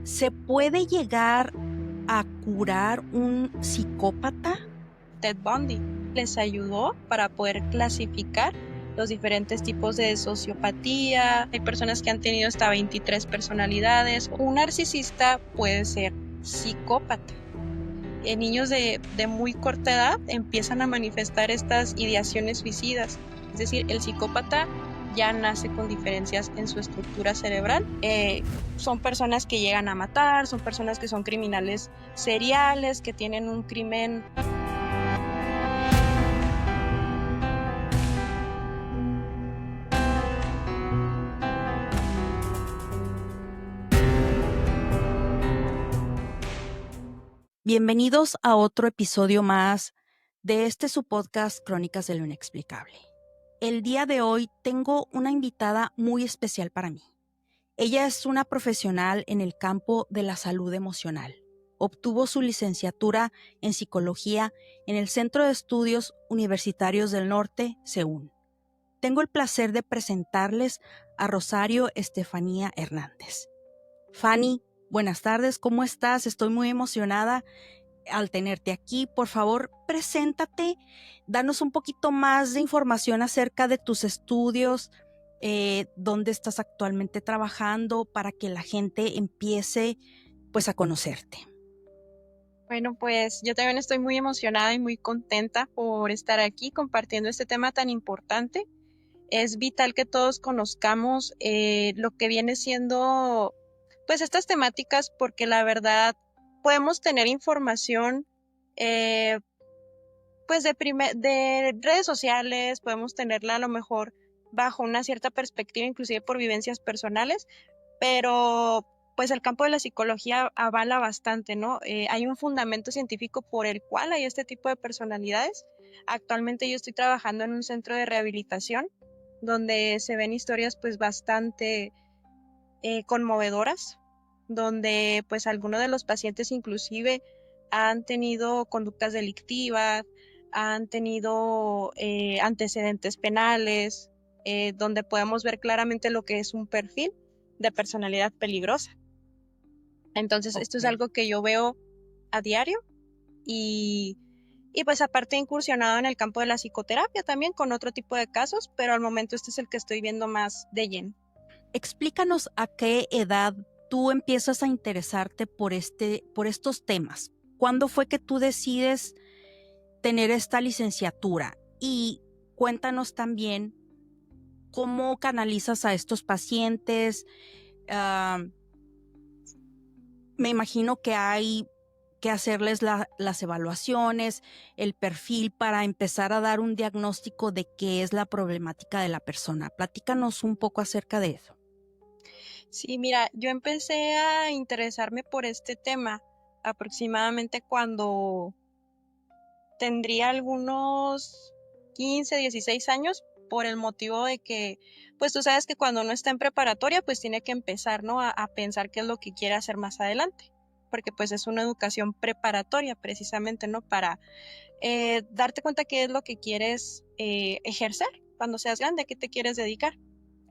¿Se puede llegar a curar un psicópata? Ted Bundy les ayudó para poder clasificar los diferentes tipos de sociopatía. Hay personas que han tenido hasta 23 personalidades. Un narcisista puede ser psicópata. Niños de muy corta edad empiezan a manifestar estas ideaciones suicidas. Es decir, el psicópata ya nace con diferencias en su estructura cerebral. Son personas que llegan a matar, son personas que son criminales seriales, que tienen un crimen. Bienvenidos a otro episodio más de su podcast Crónicas de lo Inexplicable. El día de hoy tengo una invitada muy especial para mí. Ella es una profesional en el campo de la salud emocional. Obtuvo su licenciatura en psicología en el Centro de Estudios Universitarios del Norte, CEUN. Tengo el placer de presentarles a Rosario Estefanía Hernández. Fanny, buenas tardes, ¿cómo estás? Estoy muy emocionada al tenerte aquí. Por favor, preséntate, danos un poquito más de información acerca de tus estudios, dónde estás actualmente trabajando para que la gente empiece pues a conocerte. Bueno, pues yo también estoy muy emocionada y muy contenta por estar aquí compartiendo este tema tan importante. Es vital que todos conozcamos lo que viene siendo pues estas temáticas, porque la verdad podemos tener información eh, pues de redes sociales, podemos tenerla a lo mejor bajo una cierta perspectiva, inclusive por vivencias personales, pero pues el campo de la psicología avala bastante, ¿no? Hay un fundamento científico por el cual hay este tipo de personalidades. Actualmente yo estoy trabajando en un centro de rehabilitación donde se ven historias pues bastante conmovedoras, donde pues algunos de los pacientes inclusive han tenido conductas delictivas, han tenido antecedentes penales, donde podemos ver claramente lo que es un perfil de personalidad peligrosa. Entonces, esto es Okay. algo que yo veo a diario y, y pues aparte he incursionado en el campo de la psicoterapia también con otro tipo de casos, pero al momento este es el que estoy viendo más de lleno. Explícanos a qué edad tú empiezas a interesarte por estos temas. ¿Cuándo fue que tú decides tener esta licenciatura? Y cuéntanos también cómo canalizas a estos pacientes. Ah, Me imagino que hay que hacerles las evaluaciones, el perfil para empezar a dar un diagnóstico de qué es la problemática de la persona. Platícanos un poco acerca de eso. Sí, mira, yo empecé a interesarme por este tema aproximadamente cuando tendría algunos 15, 16 años, por el motivo de que, pues tú sabes que cuando uno está en preparatoria, pues tiene que empezar, ¿no? A pensar qué es lo que quiere hacer más adelante, porque pues es una educación preparatoria precisamente, ¿no? Para darte cuenta qué es lo que quieres ejercer cuando seas grande, a qué te quieres dedicar.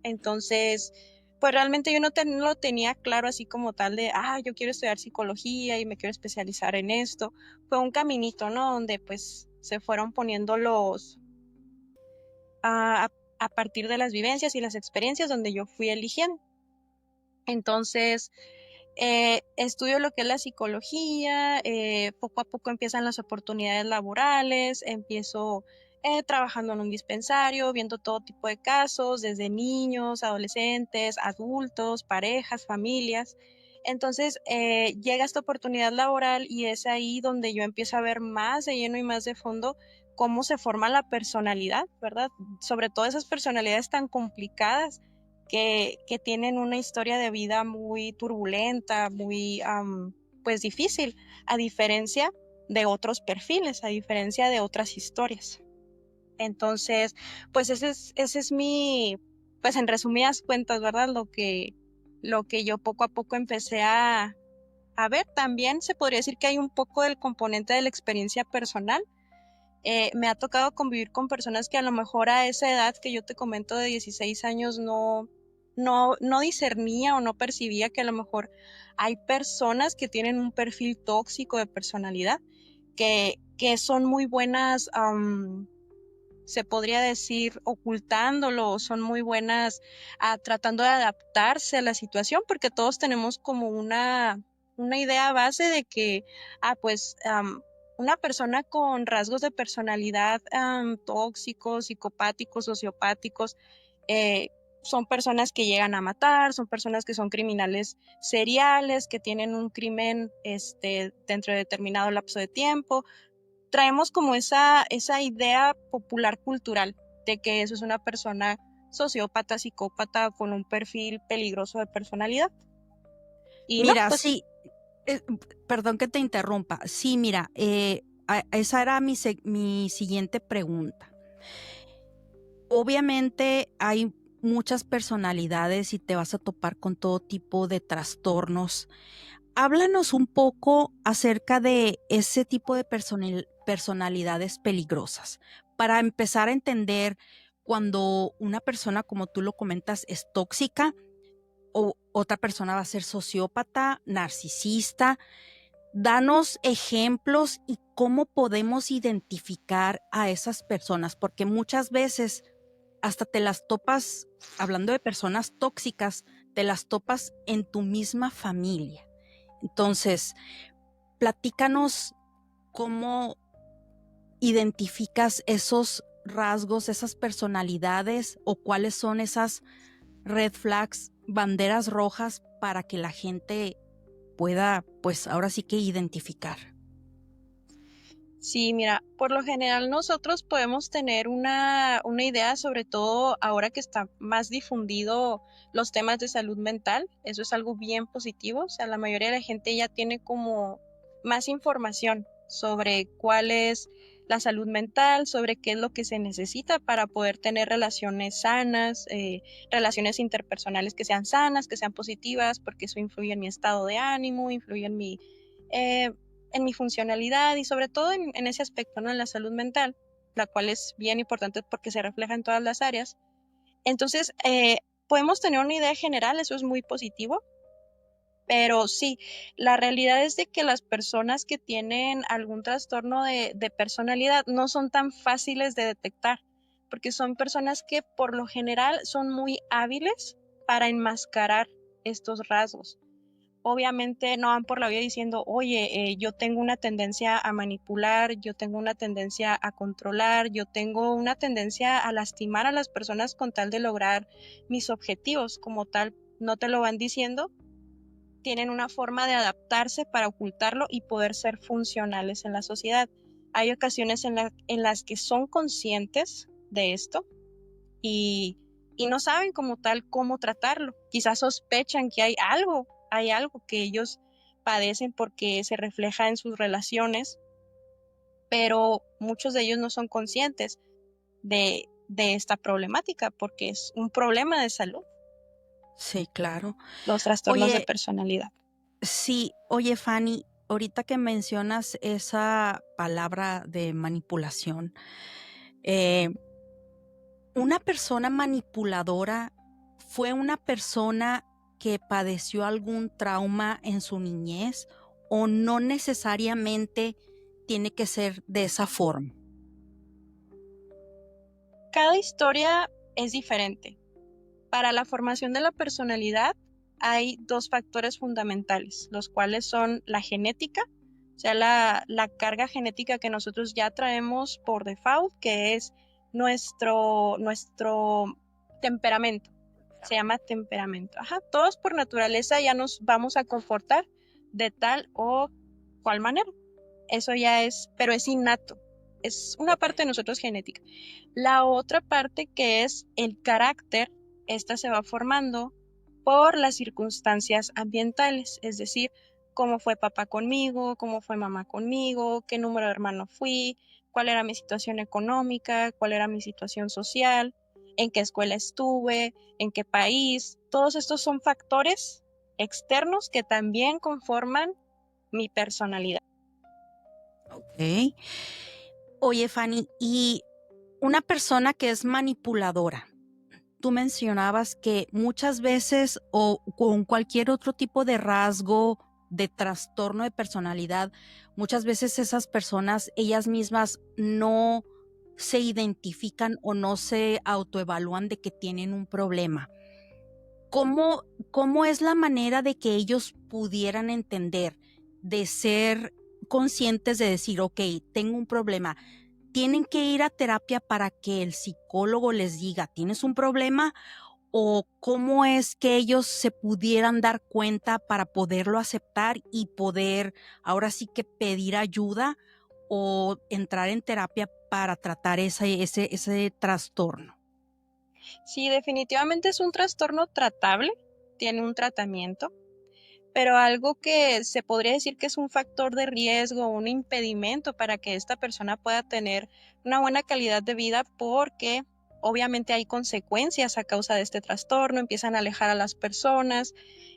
Entonces, pues realmente yo no lo tenía claro así como tal de, yo quiero estudiar psicología y me quiero especializar en esto. Fue un caminito, ¿no? Donde pues se fueron poniendo a partir de las vivencias y las experiencias donde yo fui eligiendo. Entonces, estudio lo que es la psicología, poco a poco empiezan las oportunidades laborales, empiezo trabajando en un dispensario, viendo todo tipo de casos, desde niños, adolescentes, adultos, parejas, familias. Entonces llega esta oportunidad laboral y es ahí donde yo empiezo a ver más de lleno y más de fondo cómo se forma la personalidad, ¿verdad? Sobre todo esas personalidades tan complicadas que tienen una historia de vida muy turbulenta, muy pues difícil, a diferencia de otros perfiles, a diferencia de otras historias. Entonces, pues ese es mi, pues en resumidas cuentas, ¿verdad? Lo que yo poco a poco empecé a ver. También se podría decir que hay un poco del componente de la experiencia personal. Me ha tocado convivir con personas que a lo mejor a esa edad que yo te comento de 16 años no discernía o no percibía que a lo mejor hay personas que tienen un perfil tóxico de personalidad, que son muy buenas, se podría decir, ocultándolo, son muy buenas tratando de adaptarse a la situación, porque todos tenemos como una idea base de que, pues, una persona con rasgos de personalidad tóxicos, psicopáticos, sociopáticos, eh, son personas que llegan a matar, son personas que son criminales seriales, que tienen un crimen dentro de determinado lapso de tiempo. Traemos como esa idea popular cultural de que eso es una persona sociópata, psicópata con un perfil peligroso de personalidad. Y no, Mira, pues sí, eh, perdón que te interrumpa. Sí, mira, esa era mi siguiente pregunta. Obviamente hay muchas personalidades y te vas a topar con todo tipo de trastornos. Háblanos un poco acerca de ese tipo de personalidades peligrosas, para empezar a entender cuando una persona, como tú lo comentas, es tóxica o otra persona va a ser sociópata, narcisista. Danos ejemplos y cómo podemos identificar a esas personas, porque muchas veces hasta te las topas, hablando de personas tóxicas, te las topas en tu misma familia. Entonces, platícanos cómo identificas esos rasgos, esas personalidades, o cuáles son esas red flags, banderas rojas, para que la gente pueda, pues ahora sí que identificar. sí, mira, por lo general nosotros podemos tener una idea, sobre todo ahora que está más difundido los temas de salud mental. Eso es algo bien positivo. O sea, la mayoría de la gente ya tiene como más información sobre cuál es la salud mental, sobre qué es lo que se necesita para poder tener relaciones sanas, relaciones interpersonales que sean sanas, que sean positivas, porque eso influye en mi estado de ánimo, influye eh, en mi funcionalidad y sobre todo en ese aspecto, ¿no? En la salud mental, la cual es bien importante porque se refleja en todas las áreas. Entonces, podemos tener una idea general, eso es muy positivo, pero sí, la realidad es de que las personas que tienen algún trastorno de personalidad no son tan fáciles de detectar, porque son personas que por lo general son muy hábiles para enmascarar estos rasgos. Obviamente no van por la vida diciendo, oye, yo tengo una tendencia a manipular, yo tengo una tendencia a controlar, yo tengo una tendencia a lastimar a las personas con tal de lograr mis objetivos. Como tal, no te lo van diciendo, tienen una forma de adaptarse para ocultarlo y poder ser funcionales en la sociedad. Hay ocasiones en las que son conscientes de esto y, y no saben como tal cómo tratarlo. Quizás sospechan que hay algo que ellos padecen porque se refleja en sus relaciones, pero muchos de ellos no son conscientes de esta problemática porque es un problema de salud, Sí, claro. los trastornos de Oye, personalidad. sí, oye, Fanny, ahorita que mencionas esa palabra de manipulación, eh, ¿una persona manipuladora fue una persona que padeció algún trauma en su niñez, o no necesariamente tiene que ser de esa forma? Cada historia es diferente. Para la formación de la personalidad hay dos factores fundamentales, los cuales son la genética, o sea, la carga genética que nosotros ya traemos por default, que es nuestro temperamento. Se llama temperamento. Ajá, todos por naturaleza ya nos vamos a comportar de tal o cual manera. Eso ya es, pero es innato. Es una parte de nosotros genética. La otra parte que es el carácter, esta se va formando por las circunstancias ambientales, es decir, cómo fue papá conmigo, cómo fue mamá conmigo, qué número de hermano fui, cuál era mi situación económica, cuál era mi situación social, en qué escuela estuve, en qué país. Todos estos son factores externos que también conforman mi personalidad. Ok. Oye, Fanny, y una persona que es manipuladora, tú mencionabas que muchas veces o con cualquier otro tipo de rasgo, de trastorno de personalidad, muchas veces esas personas, ellas mismas no se identifican o no se autoevalúan de que tienen un problema. ¿Cómo es la manera de que ellos pudieran entender, de ser conscientes de decir, ok, tengo un problema? ¿Tienen que ir a terapia para que el psicólogo les diga, tienes un problema? ¿O cómo es que ellos se pudieran dar cuenta para poderlo aceptar y poder ahora sí que pedir ayuda o entrar en terapia para tratar ese trastorno? Sí, definitivamente es un trastorno tratable, tiene un tratamiento, pero algo que se podría decir que es un factor de riesgo, un impedimento para que esta persona pueda tener una buena calidad de vida, porque obviamente hay consecuencias a causa de este trastorno, empiezan a alejar a las personas,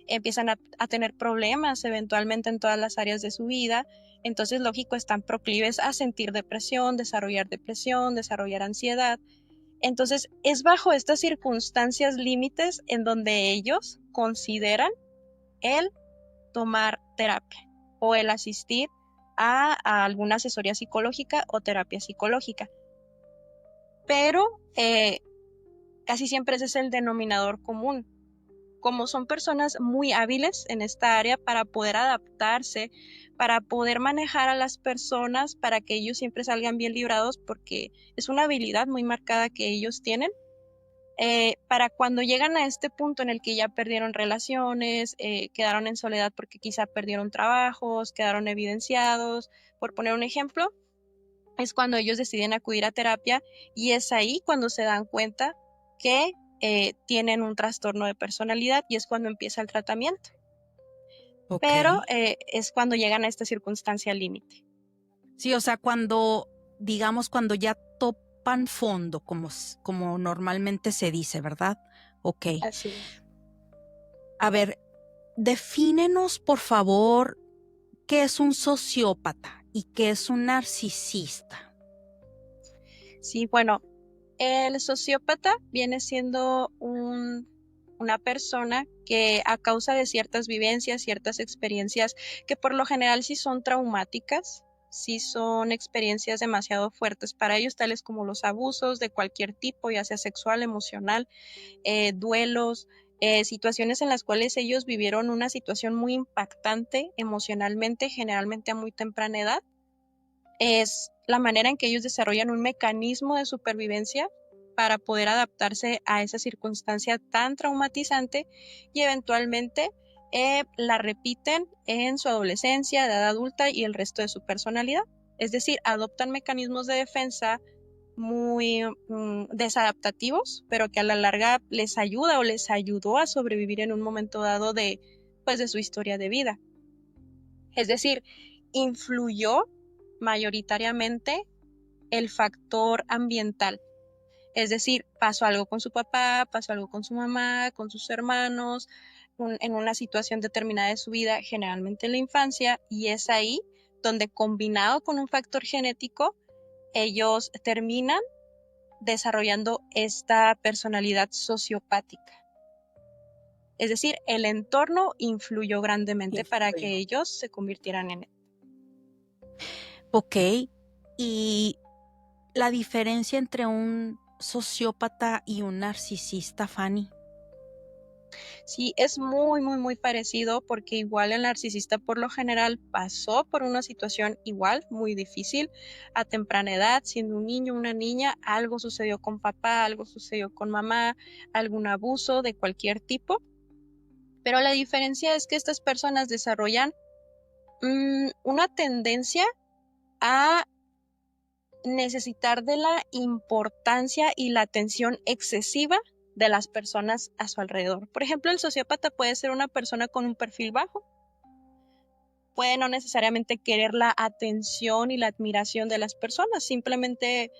empiezan a tener problemas eventualmente en todas las áreas de su vida. Entonces, lógico, están proclives a sentir depresión, desarrollar ansiedad. Entonces, es bajo estas circunstancias límites en donde ellos consideran el tomar terapia o el asistir a alguna asesoría psicológica o terapia psicológica. Pero casi siempre ese es el denominador común. Como son personas muy hábiles en esta área para poder adaptarse, para poder manejar a las personas, para que ellos siempre salgan bien librados, porque es una habilidad muy marcada que ellos tienen. Para cuando llegan a este punto en el que ya perdieron relaciones, quedaron en soledad porque quizá perdieron trabajos, quedaron evidenciados, por poner un ejemplo, es cuando ellos deciden acudir a terapia, y es ahí cuando se dan cuenta que tienen un trastorno de personalidad, y es cuando empieza el tratamiento. Ok. Pero es cuando llegan a esta circunstancia límite. Sí, o sea, digamos, cuando ya topan fondo, como normalmente se dice, ¿verdad? Ok. Así es. A ver, defínenos, por favor, qué es un sociópata y qué es un narcisista. Sí, bueno, el sociópata viene siendo una persona que a causa de ciertas vivencias, ciertas experiencias, que por lo general sí son traumáticas, sí son experiencias demasiado fuertes para ellos, tales como los abusos de cualquier tipo, ya sea sexual, emocional, duelos, situaciones en las cuales ellos vivieron una situación muy impactante emocionalmente, generalmente a muy temprana edad. Es la manera en que ellos desarrollan un mecanismo de supervivencia para poder adaptarse a esa circunstancia tan traumatizante, y eventualmente la repiten en su adolescencia, edad adulta y el resto de su personalidad. Es decir, adoptan mecanismos de defensa muy desadaptativos, pero que a la larga les ayuda o les ayudó a sobrevivir en un momento dado pues, de su historia de vida. Es decir, influyó mayoritariamente el factor ambiental. Es decir, pasó algo con su papá, pasó algo con su mamá, con sus hermanos, en una situación determinada de su vida, generalmente en la infancia, y es ahí donde, combinado con un factor genético, ellos terminan desarrollando esta personalidad sociopática. Es decir, el entorno influyó grandemente para Influyó. que ellos se convirtieran en él. Ok. Y la diferencia entre un sociópata y un narcisista, Fanny. Sí, es muy, muy, muy parecido, porque igual el narcisista por lo general pasó por una situación igual, muy difícil, a temprana edad, siendo un niño, una niña, algo sucedió con papá, algo sucedió con mamá, algún abuso de cualquier tipo, pero la diferencia es que estas personas desarrollan una tendencia a necesitar de la importancia y la atención excesiva de las personas a su alrededor. Por ejemplo, el sociópata puede ser una persona con un perfil bajo, puede no necesariamente querer la atención y la admiración de las personas, simplemente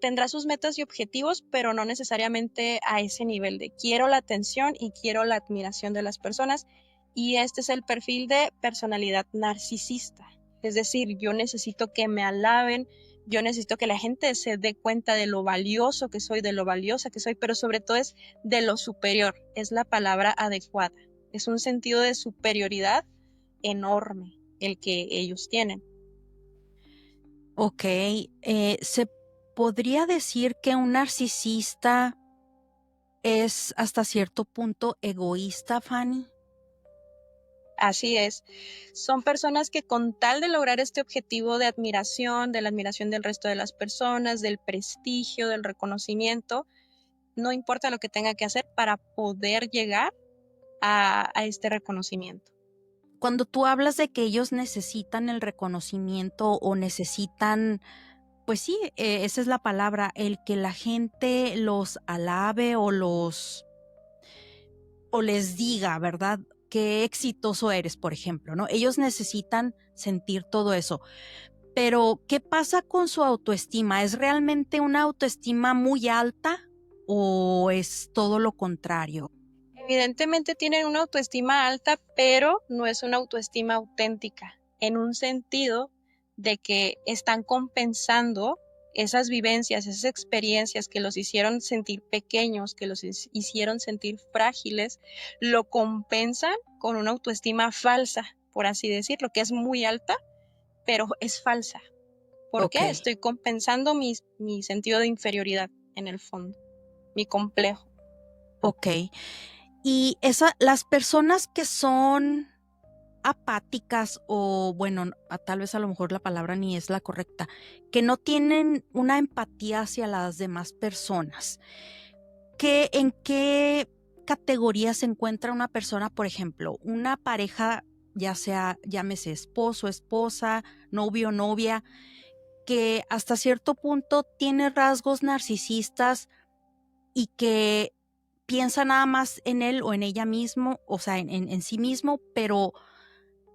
tendrá sus metas y objetivos, pero no necesariamente a ese nivel de quiero la atención y quiero la admiración de las personas. Y este es el perfil de personalidad narcisista. Es decir, yo necesito que me alaben, Yo necesito que la gente se dé cuenta de lo valioso que soy, de lo valiosa que soy, pero sobre todo es de lo superior, es la palabra adecuada. Es un sentido de superioridad enorme el que ellos tienen. Ok, ¿se podría decir que un narcisista es hasta cierto punto egoísta, Fanny? Así es. Son personas que con tal de lograr este objetivo de admiración, de la admiración del resto de las personas, del prestigio, del reconocimiento, no importa lo que tenga que hacer para poder llegar a este reconocimiento. Cuando tú hablas de que ellos necesitan el reconocimiento o necesitan, pues sí, esa es la palabra, el que la gente los alabe o les diga, ¿verdad? Qué exitoso eres, por ejemplo, ¿no? Ellos necesitan sentir todo eso. Pero, ¿qué pasa con su autoestima? ¿Es realmente una autoestima muy alta o es todo lo contrario? Evidentemente tienen una autoestima alta, pero no es una autoestima auténtica, en un sentido de que están compensando esas vivencias, esas experiencias que los hicieron sentir pequeños, que los hicieron sentir frágiles, lo compensan con una autoestima falsa, por así decirlo, que es muy alta, pero es falsa. ¿Por Ok, qué? Estoy compensando mi sentido de inferioridad en el fondo, mi complejo. ok. Y las personas que son apáticas o bueno, tal vez a lo mejor la palabra ni es la correcta, que no tienen una empatía hacia las demás personas. ¿En qué categoría se encuentra una persona, por ejemplo, una pareja, ya sea, llámese esposo, esposa, novio, novia, que hasta cierto punto tiene rasgos narcisistas y que piensa nada más en él o en ella mismo, o sea, en sí mismo, pero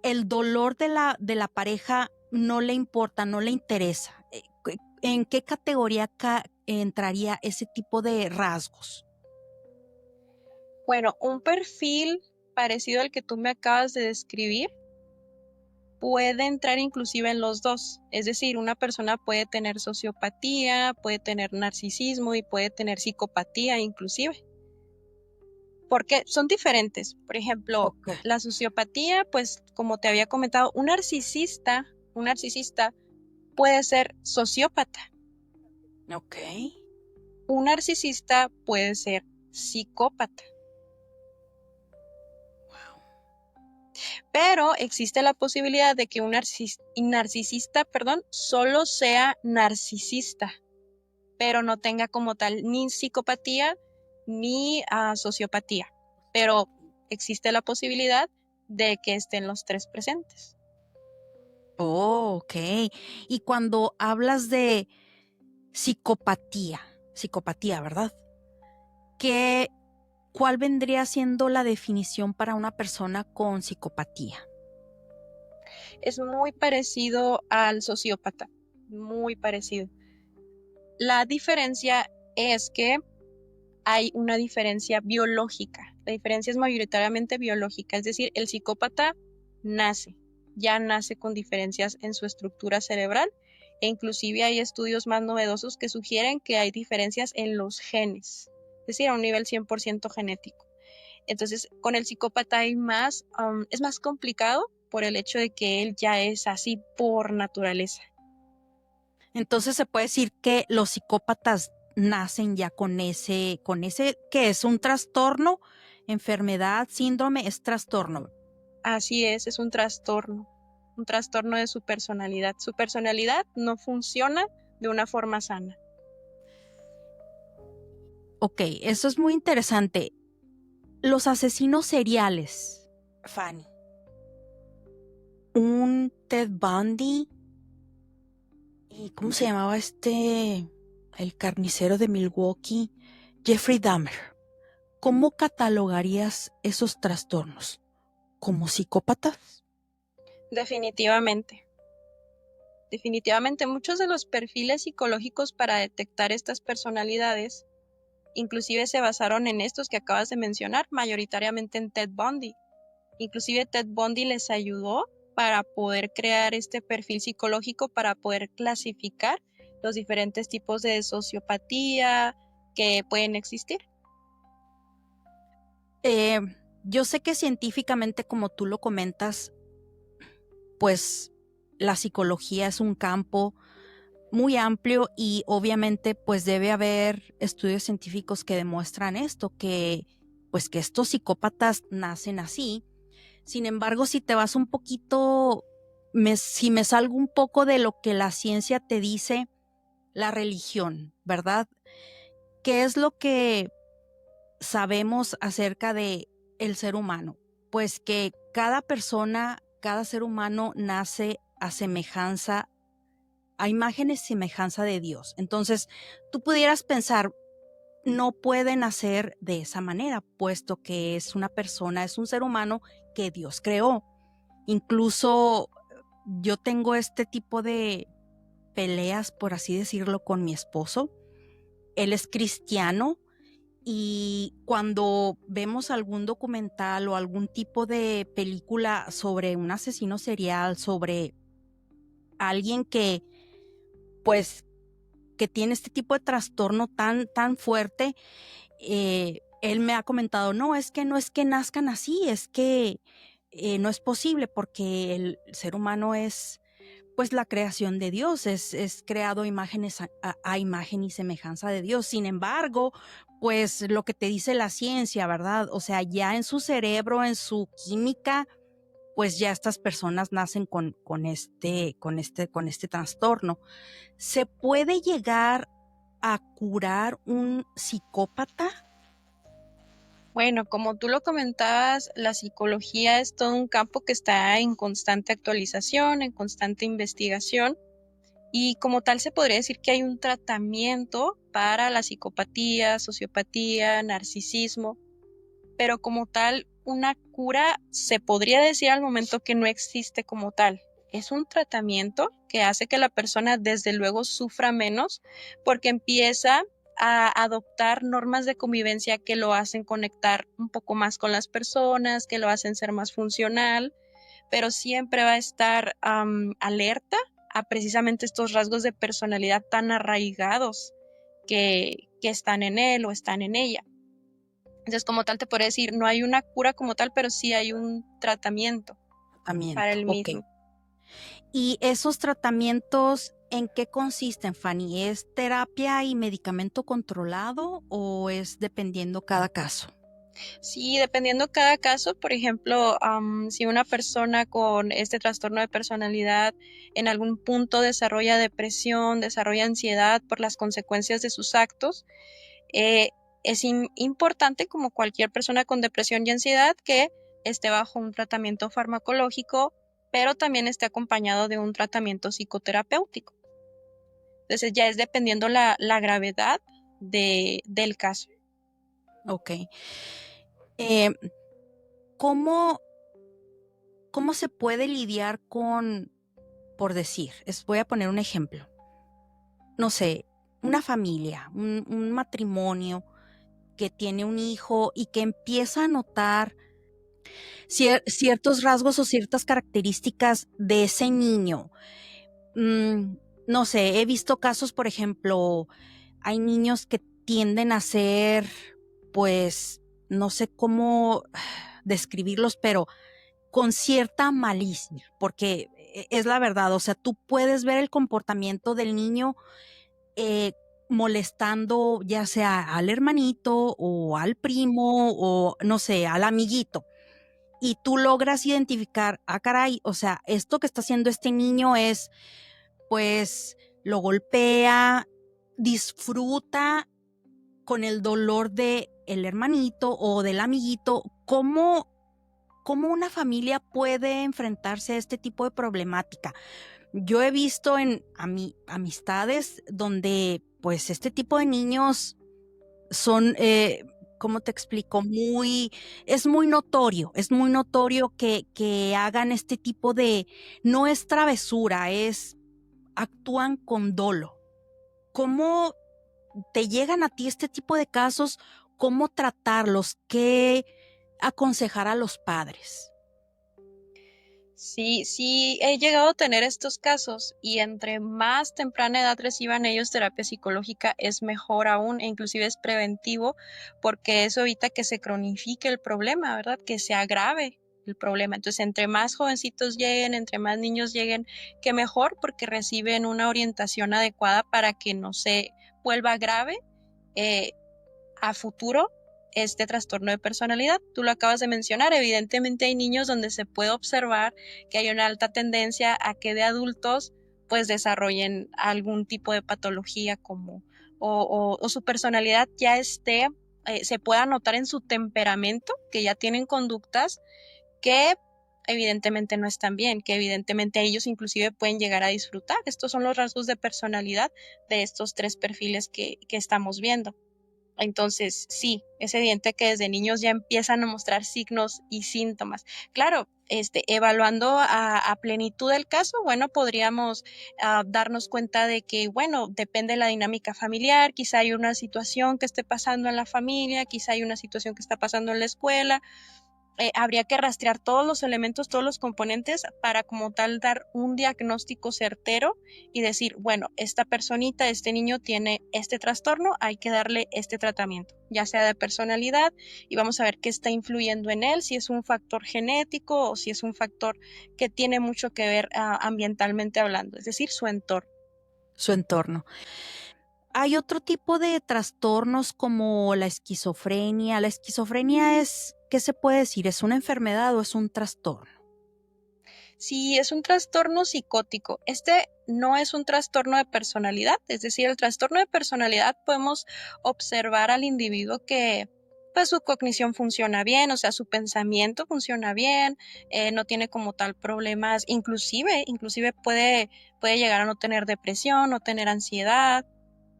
el dolor de la pareja no le importa, no le interesa? ¿En qué categoría entraría ese tipo de rasgos? Bueno, un perfil parecido al que tú me acabas de describir puede entrar inclusive en los dos. Es decir, una persona puede tener sociopatía, puede tener narcisismo y puede tener psicopatía inclusive. Porque son diferentes. Por ejemplo, Ok. la sociopatía, pues como te había comentado, un narcisista puede ser sociópata. Ok. Un narcisista puede ser psicópata. Pero existe la posibilidad de que un narcisista, solo sea narcisista, pero no tenga como tal ni psicopatía ni sociopatía. Pero existe la posibilidad de que estén los tres presentes. Oh, ok. Y cuando hablas de psicopatía, psicopatía, ¿verdad? ¿Qué, ¿Cuál vendría siendo la definición para una persona con psicopatía? Es muy parecido al sociópata, muy parecido. La diferencia es que hay una diferencia biológica. La diferencia es mayoritariamente biológica, es decir, el psicópata nace, ya nace con diferencias en su estructura cerebral e inclusive hay estudios más novedosos que sugieren que hay diferencias en los genes, es decir, a un nivel 100% genético. Entonces, con el psicópata es más complicado por el hecho de que él ya es así por naturaleza. Entonces se puede decir que los psicópatas nacen ya con ese, que es un trastorno, enfermedad, síndrome, es trastorno. Así es un trastorno de su personalidad. Su personalidad no funciona de una forma sana. Ok, eso es muy interesante. Los asesinos seriales, Fanny. Un Ted Bundy. ¿Y cómo se llamaba el carnicero de Milwaukee? Jeffrey Dahmer. ¿Cómo catalogarías esos trastornos? ¿Como psicópatas? Definitivamente. Definitivamente muchos de los perfiles psicológicos para detectar estas personalidades inclusive se basaron en estos que acabas de mencionar, mayoritariamente en Ted Bundy. Inclusive Ted Bundy les ayudó para poder crear este perfil psicológico, para poder clasificar los diferentes tipos de sociopatía que pueden existir. Yo sé que científicamente, como tú lo comentas, pues la psicología es un campo muy amplio y obviamente pues debe haber estudios científicos que demuestran esto, que pues que estos psicópatas nacen así. Sin embargo, si te vas un poquito, si me salgo un poco de lo que la ciencia te dice, la religión, ¿verdad? ¿Qué es lo que sabemos acerca de el ser humano? Pues que cada persona, cada ser humano nace a semejanza, a imagen y semejanza de Dios. Entonces, tú pudieras pensar, no puede nacer de esa manera, puesto que es una persona, es un ser humano que Dios creó. Incluso yo tengo este tipo de peleas, por así decirlo, con mi esposo. Él es cristiano y cuando vemos algún documental o algún tipo de película sobre un asesino serial, sobre alguien que, pues, que tiene este tipo de trastorno tan fuerte, él me ha comentado, no es que nazcan así, es que no es posible porque el ser humano es pues la creación de Dios, es creado imágenes a imagen y semejanza de Dios. Sin embargo, pues lo que te dice la ciencia, ¿verdad? O sea, ya en su cerebro, en su química, pues ya estas personas nacen con este trastorno. ¿Se puede llegar a curar un psicópata? Bueno, como tú lo comentabas, la psicología es todo un campo que está en constante actualización, en constante investigación, y como tal se podría decir que hay un tratamiento para la psicopatía, sociopatía, narcisismo, pero como tal, una cura se podría decir al momento que no existe como tal. Es un tratamiento que hace que la persona desde luego sufra menos porque empieza a adoptar normas de convivencia que lo hacen conectar un poco más con las personas, que lo hacen ser más funcional, pero siempre va a estar alerta a precisamente estos rasgos de personalidad tan arraigados que están en él o están en ella. Entonces, como tal, te podría decir, no hay una cura como tal, pero sí hay un tratamiento para Tratamiento, el ok. mismo. ¿Y esos tratamientos en qué consisten, Fanny? ¿Es terapia y medicamento controlado o es dependiendo cada caso? Sí, dependiendo cada caso, por ejemplo, si una persona con este trastorno de personalidad en algún punto desarrolla depresión, desarrolla ansiedad por las consecuencias de sus actos, eh, es importante, como cualquier persona con depresión y ansiedad, que esté bajo un tratamiento farmacológico, pero también esté acompañado de un tratamiento psicoterapéutico. Entonces ya es dependiendo la gravedad del caso. Ok. Eh, ¿cómo, ¿Cómo se puede lidiar con, por decir, voy a poner un ejemplo, no sé, una familia, un matrimonio que tiene un hijo y que empieza a notar ciertos rasgos o ciertas características de ese niño? No sé, he visto casos, por ejemplo, hay niños que tienden a ser, pues, no sé cómo describirlos, pero con cierta malicia, porque es la verdad, o sea, tú puedes ver el comportamiento del niño eh, molestando ya sea al hermanito o al primo o no sé, al amiguito. Y tú logras identificar, caray, o sea, esto que está haciendo este niño es, pues, lo golpea, disfruta con el dolor de el hermanito o del amiguito. ¿Cómo una familia puede enfrentarse a este tipo de problemática? Yo he visto en amistades donde pues este tipo de niños son, ¿cómo te explico? Es muy notorio que hagan este tipo de, no es travesura, actúan con dolo. ¿Cómo te llegan a ti este tipo de casos? ¿Cómo tratarlos? ¿Qué aconsejar a los padres? Sí, sí, he llegado a tener estos casos y entre más temprana edad reciban ellos terapia psicológica es mejor aún e inclusive es preventivo porque eso evita que se cronifique el problema, ¿verdad? Que se agrave el problema. Entonces, entre más jovencitos lleguen, entre más niños lleguen, que mejor porque reciben una orientación adecuada para que no se vuelva grave eh, a futuro este trastorno de personalidad. Tú lo acabas de mencionar, evidentemente hay niños donde se puede observar que hay una alta tendencia a que de adultos pues desarrollen algún tipo de patología como o su personalidad ya esté, se pueda notar en su temperamento, que ya tienen conductas que evidentemente no están bien, que evidentemente ellos inclusive pueden llegar a disfrutar. Estos son los rasgos de personalidad de estos tres perfiles que estamos viendo. Entonces, sí, es evidente que desde niños ya empiezan a mostrar signos y síntomas. Claro, evaluando a plenitud el caso, bueno, podríamos darnos cuenta de que, bueno, depende de la dinámica familiar, quizá hay una situación que esté pasando en la familia, quizá hay una situación que está pasando en la escuela, habría que rastrear todos los elementos, todos los componentes para como tal dar un diagnóstico certero y decir, bueno, esta personita, este niño tiene este trastorno, hay que darle este tratamiento, ya sea de personalidad y vamos a ver qué está influyendo en él, si es un factor genético o si es un factor que tiene mucho que ver ambientalmente hablando, es decir, su entorno. Su entorno. Hay otro tipo de trastornos como la esquizofrenia. La esquizofrenia es, ¿qué se puede decir? ¿Es una enfermedad o es un trastorno? Si es un trastorno psicótico, este no es un trastorno de personalidad, es decir, el trastorno de personalidad podemos observar al individuo que pues su cognición funciona bien, o sea, su pensamiento funciona bien, no tiene como tal problemas, inclusive puede llegar a no tener depresión, no tener ansiedad,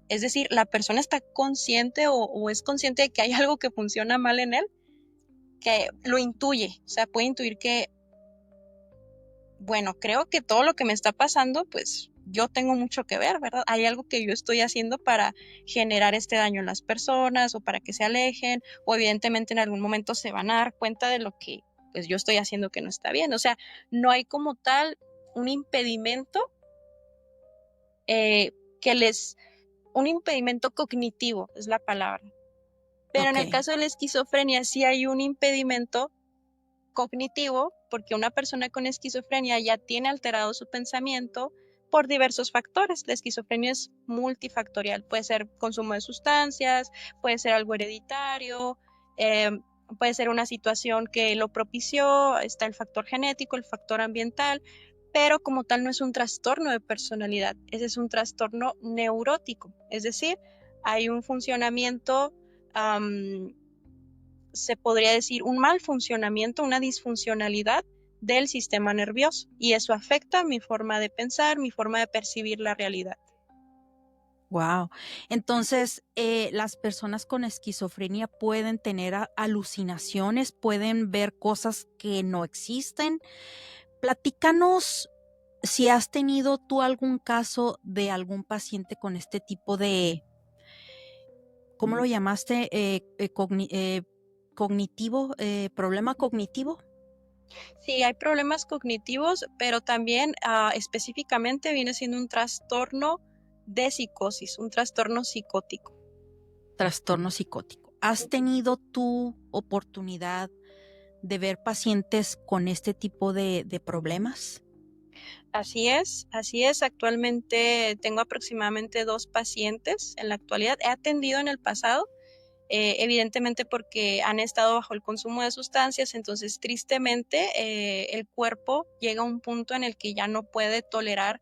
es decir, la persona está consciente o es consciente de que hay algo que funciona mal en él, que lo intuye, o sea, puede intuir que bueno, creo que todo lo que me está pasando, pues yo tengo mucho que ver, ¿verdad? Hay algo que yo estoy haciendo para generar este daño en las personas o para que se alejen, o evidentemente en algún momento se van a dar cuenta de lo que pues yo estoy haciendo que no está bien. O sea, no hay como tal un impedimento eh, que les, un impedimento cognitivo es la palabra. Pero en Ok. el caso de la esquizofrenia sí hay un impedimento cognitivo, porque una persona con esquizofrenia ya tiene alterado su pensamiento por diversos factores. La esquizofrenia es multifactorial, puede ser consumo de sustancias, puede ser algo hereditario, eh, puede ser una situación que lo propició, está el factor genético, el factor ambiental, pero como tal no es un trastorno de personalidad, ese es un trastorno neurótico, es decir, hay un funcionamiento se podría decir, un mal funcionamiento, una disfuncionalidad del sistema nervioso y eso afecta mi forma de pensar, mi forma de percibir la realidad. Wow. Entonces, las personas con esquizofrenia pueden tener alucinaciones, pueden ver cosas que no existen. Platícanos si has tenido tú algún caso de algún paciente con este tipo de, ¿cómo lo llamaste? Cognitivo, problema cognitivo. Sí, hay problemas cognitivos, pero también específicamente viene siendo un trastorno de psicosis, un trastorno psicótico. Trastorno psicótico. ¿Has tenido tu oportunidad de ver pacientes con este tipo de problemas? Así es. Actualmente tengo aproximadamente 2 pacientes en la actualidad. He atendido en el pasado, evidentemente porque han estado bajo el consumo de sustancias, entonces tristemente el cuerpo llega a un punto en el que ya no puede tolerar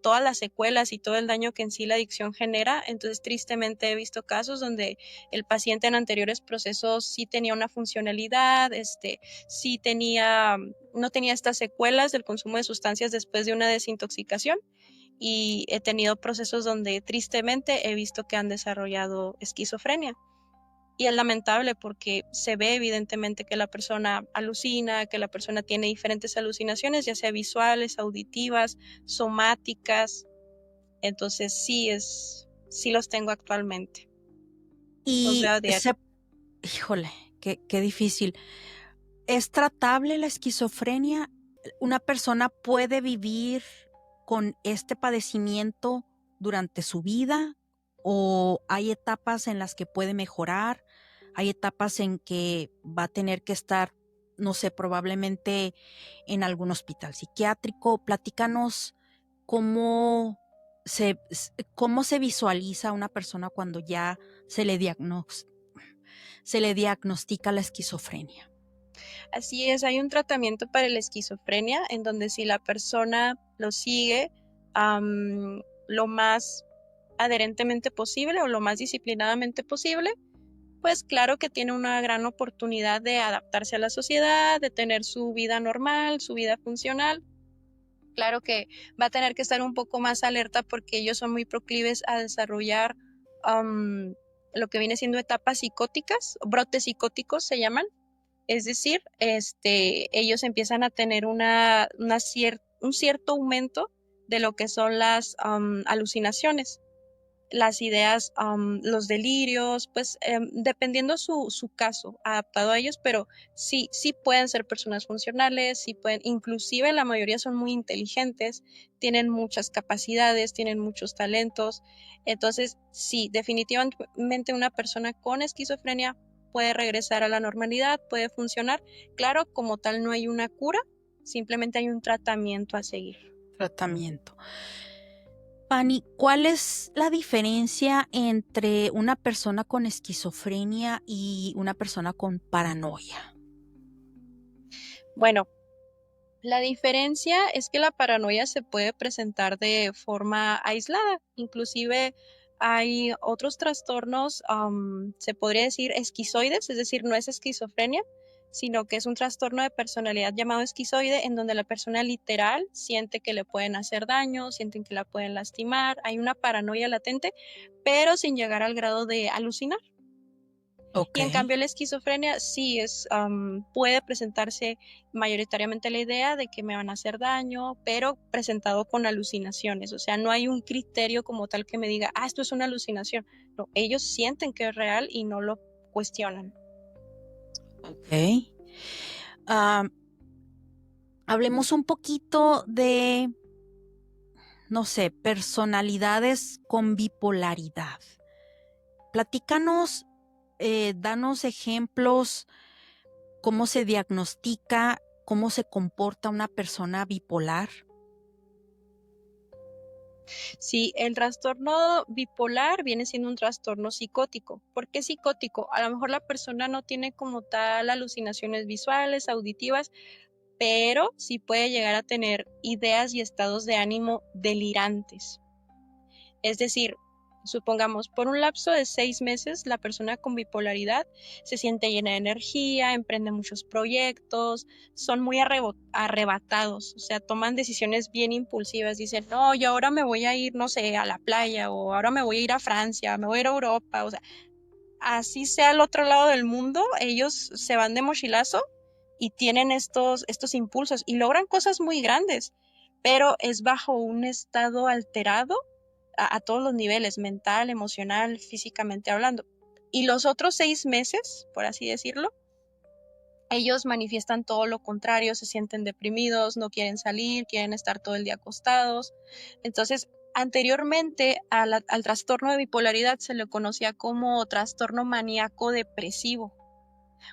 todas las secuelas y todo el daño que en sí la adicción genera, entonces tristemente he visto casos donde el paciente en anteriores procesos sí tenía una funcionalidad, sí tenía, no tenía estas secuelas del consumo de sustancias después de una desintoxicación y he tenido procesos donde tristemente he visto que han desarrollado esquizofrenia. Y es lamentable porque se ve evidentemente que la persona alucina, que la persona tiene diferentes alucinaciones, ya sea visuales, auditivas, somáticas. Entonces sí los tengo actualmente. Los veo Y a diario. híjole, qué difícil. ¿Es tratable la esquizofrenia? ¿Una persona puede vivir con este padecimiento durante su vida o hay etapas en las que puede mejorar? Hay etapas en que va a tener que estar, no sé, probablemente en algún hospital psiquiátrico. Platícanos cómo cómo se visualiza una persona cuando ya se le se le diagnostica la esquizofrenia. Así es, hay un tratamiento para la esquizofrenia en donde si la persona lo sigue lo más adherentemente posible o lo más disciplinadamente posible, pues claro que tiene una gran oportunidad de adaptarse a la sociedad, de tener su vida normal, su vida funcional. Claro que va a tener que estar un poco más alerta porque ellos son muy proclives a desarrollar lo que viene siendo etapas psicóticas, brotes psicóticos se llaman. Es decir, ellos empiezan a tener un cierto aumento de lo que son las alucinaciones, las ideas, los delirios, pues dependiendo su caso, adaptado a ellos, pero sí pueden ser personas funcionales, sí pueden, inclusive la mayoría son muy inteligentes, tienen muchas capacidades, tienen muchos talentos. Entonces, sí, definitivamente una persona con esquizofrenia puede regresar a la normalidad, puede funcionar. Claro, como tal no hay una cura, simplemente hay un tratamiento a seguir. Tratamiento. Pani, ¿cuál es la diferencia entre una persona con esquizofrenia y una persona con paranoia? Bueno, la diferencia es que la paranoia se puede presentar de forma aislada, inclusive hay otros trastornos, se podría decir esquizoides, es decir, no es esquizofrenia, sino que es un trastorno de personalidad llamado esquizoide, en donde la persona literal siente que le pueden hacer daño, sienten que la pueden lastimar, hay una paranoia latente, pero sin llegar al grado de alucinar. Ok. Y en cambio la esquizofrenia sí puede presentarse mayoritariamente la idea de que me van a hacer daño, pero presentado con alucinaciones. O sea, no hay un criterio como tal que me diga, esto es una alucinación. No, ellos sienten que es real y no lo cuestionan. Ok. Ah, hablemos un poquito de, no sé, personalidades con bipolaridad. Platícanos, danos ejemplos, cómo se diagnostica, cómo se comporta una persona bipolar. Sí, el trastorno bipolar viene siendo un trastorno psicótico. ¿Por qué psicótico? A lo mejor la persona no tiene como tal alucinaciones visuales, auditivas, pero sí puede llegar a tener ideas y estados de ánimo delirantes. Es decir, supongamos, por un lapso de 6 meses, la persona con bipolaridad se siente llena de energía, emprende muchos proyectos, son muy arrebatados, o sea, toman decisiones bien impulsivas, dicen, no, yo ahora me voy a ir, no sé, a la playa, o ahora me voy a ir a Francia, me voy a ir a Europa, o sea, así sea al otro lado del mundo, ellos se van de mochilazo y tienen estos impulsos y logran cosas muy grandes, pero es bajo un estado alterado a todos los niveles, mental, emocional, físicamente hablando. Y los otros 6 meses, por así decirlo, ellos manifiestan todo lo contrario, se sienten deprimidos, no quieren salir, quieren estar todo el día acostados. Entonces, anteriormente al trastorno de bipolaridad se le conocía como trastorno maníaco depresivo,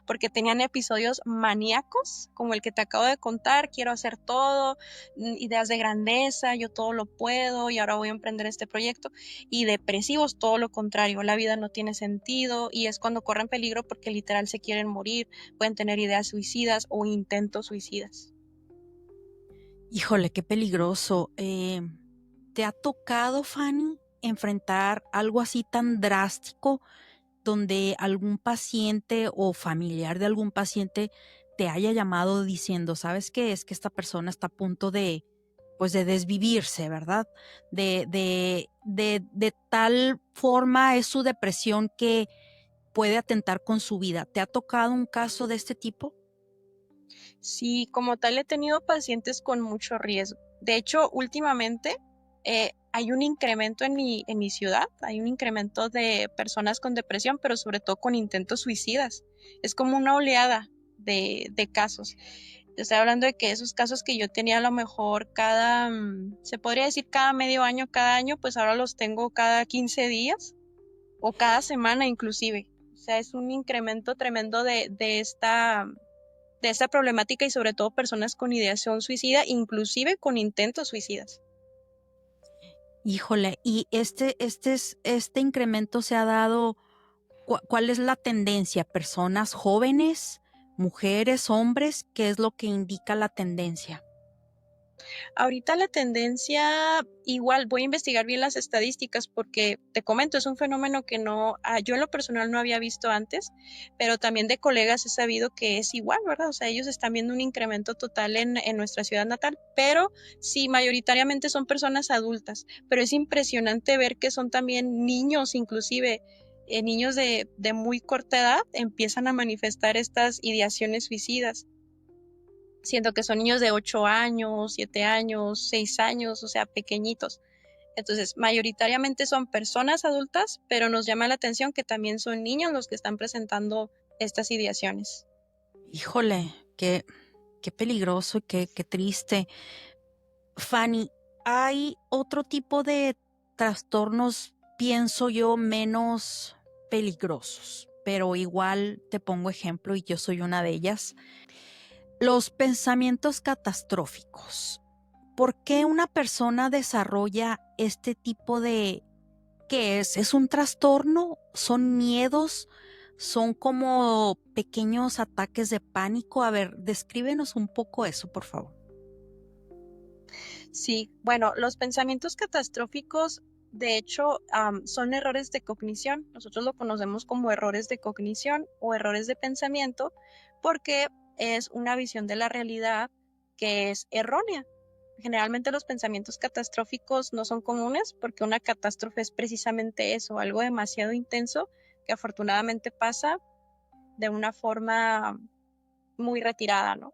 porque tenían episodios maníacos, como el que te acabo de contar, quiero hacer todo, ideas de grandeza, yo todo lo puedo y ahora voy a emprender este proyecto, y depresivos, todo lo contrario, la vida no tiene sentido y es cuando corren peligro porque literal se quieren morir, pueden tener ideas suicidas o intentos suicidas. Híjole, qué peligroso. ¿Te ha tocado, Fanny, enfrentar algo así tan drástico donde algún paciente o familiar de algún paciente te haya llamado diciendo, ¿sabes qué? Es que esta persona está a punto de, pues, de desvivirse, ¿verdad? De tal forma es su depresión que puede atentar con su vida. ¿Te ha tocado un caso de este tipo? Sí, como tal he tenido pacientes con mucho riesgo. De hecho, últimamente hay un incremento en mi ciudad, hay un incremento de personas con depresión, pero sobre todo con intentos suicidas. Es como una oleada de casos. Te estoy hablando de que esos casos que yo tenía a lo mejor se podría decir cada medio año, cada año, pues ahora los tengo cada 15 días o cada semana inclusive. O sea, es un incremento tremendo de esta problemática y sobre todo personas con ideación suicida, inclusive con intentos suicidas. Híjole, y este incremento se ha dado, ¿cuál es la tendencia? ¿Personas jóvenes, mujeres, hombres? ¿Qué es lo que indica la tendencia? Ahorita la tendencia, igual voy a investigar bien las estadísticas porque te comento, es un fenómeno que no, yo en lo personal no había visto antes, pero también de colegas he sabido que es igual, ¿verdad? O sea, ellos están viendo un incremento total en nuestra ciudad natal, pero sí, mayoritariamente son personas adultas, pero es impresionante ver que son también niños, inclusive. Niños de muy corta edad empiezan a manifestar estas ideaciones suicidas. Siento que son niños de 8 años, 7 años, 6 años, o sea, pequeñitos. Entonces, mayoritariamente son personas adultas, pero nos llama la atención que también son niños los que están presentando estas ideaciones. Híjole, qué peligroso y qué triste. Fanny, hay otro tipo de trastornos, pienso yo, menos peligrosos, pero igual te pongo ejemplo y yo soy una de ellas. Los pensamientos catastróficos. ¿Por qué una persona desarrolla este tipo de... ¿Qué es? ¿Es un trastorno? ¿Son miedos? ¿Son como pequeños ataques de pánico? A ver, descríbenos un poco eso, por favor. Sí, bueno, los pensamientos catastróficos, de hecho, son errores de cognición. Nosotros lo conocemos como errores de cognición o errores de pensamiento porque es una visión de la realidad que es errónea. Generalmente los pensamientos catastróficos no son comunes porque una catástrofe es precisamente eso, algo demasiado intenso que afortunadamente pasa de una forma muy retirada, ¿no?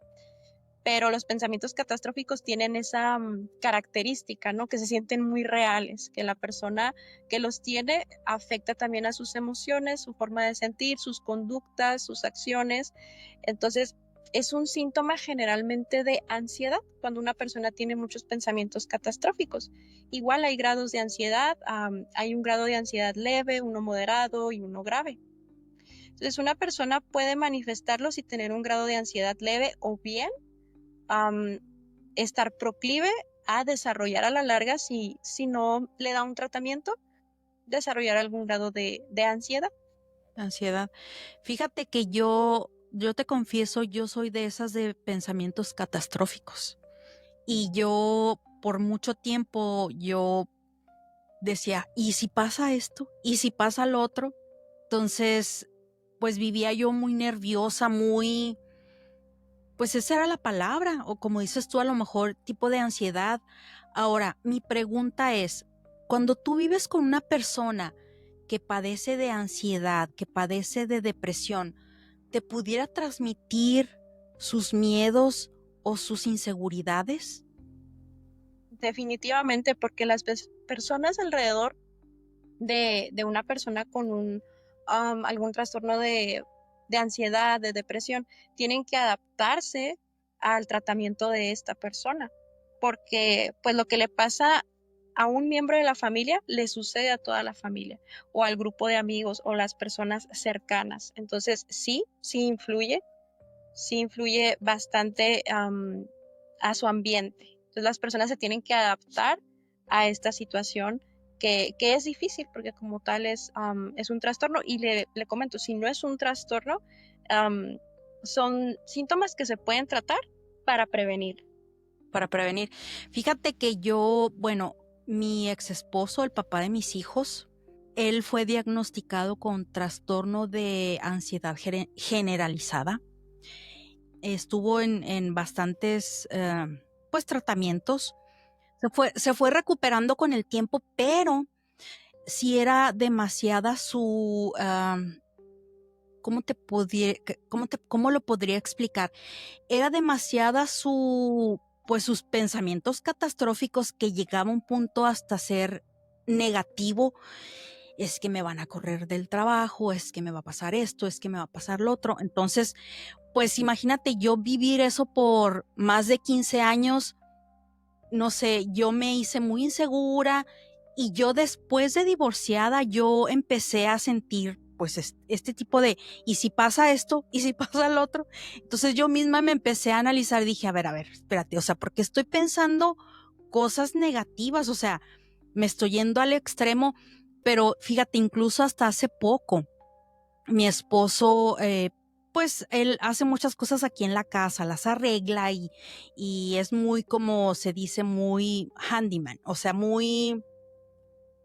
Pero los pensamientos catastróficos tienen esa característica, ¿no? Que se sienten muy reales, que la persona que los tiene afecta también a sus emociones, su forma de sentir, sus conductas, sus acciones. Entonces, es un síntoma generalmente de ansiedad cuando una persona tiene muchos pensamientos catastróficos. Igual hay grados de ansiedad, hay un grado de ansiedad leve, uno moderado y uno grave. Entonces, una persona puede manifestarlos y tener un grado de ansiedad leve o bien um, estar proclive a desarrollar a la larga, si no le da un tratamiento, desarrollar algún grado de ansiedad. Ansiedad. Fíjate que yo te confieso, yo soy de esas de pensamientos catastróficos. Y yo por mucho tiempo yo decía, ¿y si pasa esto? ¿Y si pasa lo otro? Entonces, pues vivía yo muy nerviosa, muy, pues esa era la palabra, o como dices tú, a lo mejor tipo de ansiedad. Ahora, mi pregunta es, cuando tú vives con una persona que padece de ansiedad, que padece de depresión, ¿te pudiera transmitir sus miedos o sus inseguridades? Definitivamente, porque las personas alrededor de una persona con algún trastorno de ansiedad, de depresión, tienen que adaptarse al tratamiento de esta persona, porque pues lo que le pasa a un miembro de la familia le sucede a toda la familia o al grupo de amigos o las personas cercanas. Entonces, sí influye bastante a su ambiente. Entonces las personas se tienen que adaptar a esta situación que es difícil porque como tal es un trastorno y le comento, si no es un trastorno, um, son síntomas que se pueden tratar para prevenir. Para prevenir. Fíjate que yo, bueno, mi ex esposo, el papá de mis hijos, él fue diagnosticado con trastorno de ansiedad generalizada. Estuvo en bastantes, pues, tratamientos. Se fue recuperando con el tiempo, pero sí era demasiada su, ¿cómo lo podría explicar? Era demasiada pues sus pensamientos catastróficos que llegaba a un punto hasta ser negativo es que me van a correr del trabajo, es que me va a pasar esto, es que me va a pasar lo otro. Entonces, pues imagínate yo vivir eso por más de 15 años, no sé, yo me hice muy insegura y yo después de divorciada, yo empecé a sentir pues este tipo de, ¿y si pasa esto? ¿Y si pasa el otro? Entonces yo misma me empecé a analizar y dije, a ver, espérate, o sea, porque estoy pensando cosas negativas, o sea, me estoy yendo al extremo, pero fíjate, incluso hasta hace poco, mi esposo, pues él hace muchas cosas aquí en la casa, las arregla y es muy, como se dice, muy handyman, o sea, muy,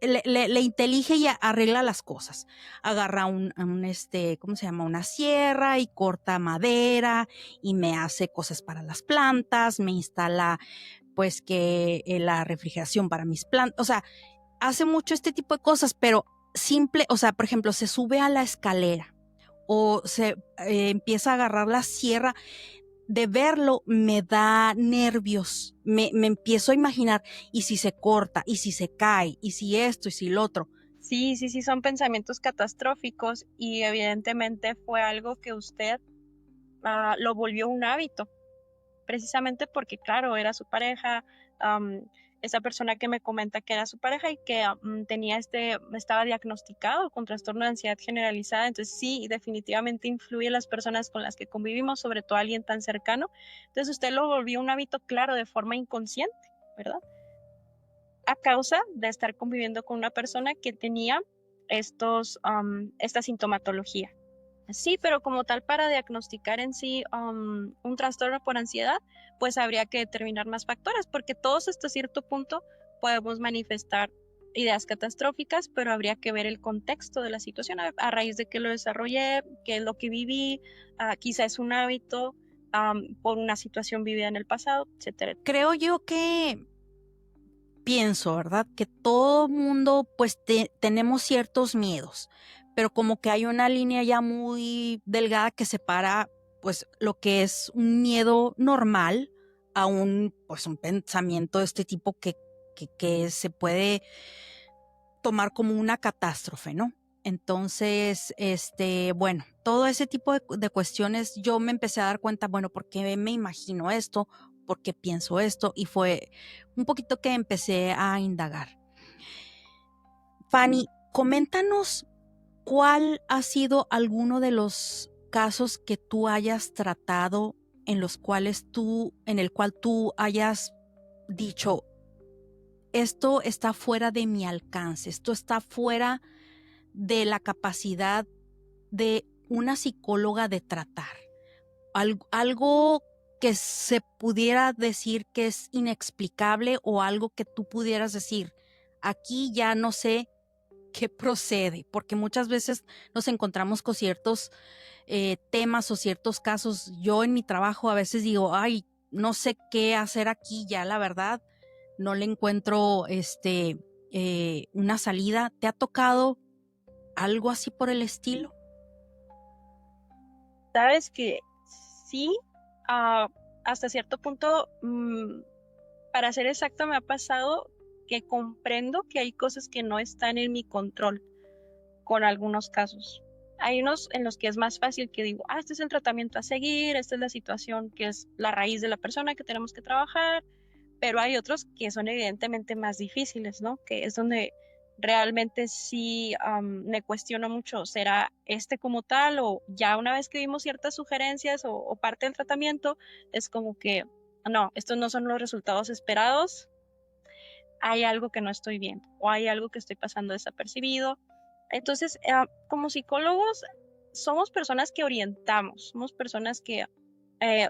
le intelige y arregla las cosas. Agarra ¿cómo se llama? Una sierra y corta madera y me hace cosas para las plantas, me instala pues que la refrigeración para mis plantas, o sea, hace mucho este tipo de cosas, pero simple, o sea, por ejemplo, se sube a la escalera o se empieza a agarrar la sierra, de verlo me da nervios, me empiezo a imaginar, y si se corta, y si se cae, y si esto, y si lo otro. Sí, sí, sí, son pensamientos catastróficos y evidentemente fue algo que usted lo volvió un hábito, precisamente porque, claro, era su pareja, am, esa persona que me comenta que era su pareja y que tenía estaba diagnosticado con trastorno de ansiedad generalizada, entonces sí, definitivamente influye en las personas con las que convivimos, sobre todo alguien tan cercano, entonces usted lo volvió un hábito, claro, de forma inconsciente, ¿verdad? A causa de estar conviviendo con una persona que tenía esta sintomatología. Sí, pero como tal para diagnosticar en sí un trastorno por ansiedad, pues habría que determinar más factores, porque todos hasta cierto punto podemos manifestar ideas catastróficas, pero habría que ver el contexto de la situación, a raíz de qué lo desarrollé, qué es lo que viví, quizá es un hábito por una situación vivida en el pasado, etcétera. Creo yo que pienso, ¿verdad? Que todo mundo, pues tenemos ciertos miedos, pero como que hay una línea ya muy delgada que separa, pues, lo que es un miedo normal a pues, un pensamiento de este tipo que se puede tomar como una catástrofe, ¿no? Entonces, bueno, todo ese tipo de cuestiones, yo me empecé a dar cuenta, bueno, ¿por qué me imagino esto? ¿Por qué pienso esto? Y fue un poquito que empecé a indagar. Fanny, coméntanos cuál ha sido alguno de los casos que tú hayas tratado en el cual tú hayas dicho, esto está fuera de mi alcance, esto está fuera de la capacidad de una psicóloga de tratar. Algo que se pudiera decir que es inexplicable o algo que tú pudieras decir, aquí ya no sé qué procede, porque muchas veces nos encontramos con ciertos temas o ciertos casos. Yo en mi trabajo a veces digo, ay, no sé qué hacer aquí ya, la verdad, no le encuentro una salida. ¿Te ha tocado algo así por el estilo? Sabes que sí, ah, hasta cierto punto, para ser exacto, me ha pasado que comprendo que hay cosas que no están en mi control con algunos casos. Hay unos en los que es más fácil que digo, este es el tratamiento a seguir, esta es la situación que es la raíz de la persona que tenemos que trabajar, pero hay otros que son evidentemente más difíciles, ¿no? Que es donde realmente sí me cuestiono mucho, ¿será este como tal? O ya una vez que vimos ciertas sugerencias o parte del tratamiento, es como que, no, estos no son los resultados esperados, hay algo que no estoy viendo o hay algo que estoy pasando desapercibido. Entonces, como psicólogos, somos personas que orientamos, somos personas que eh,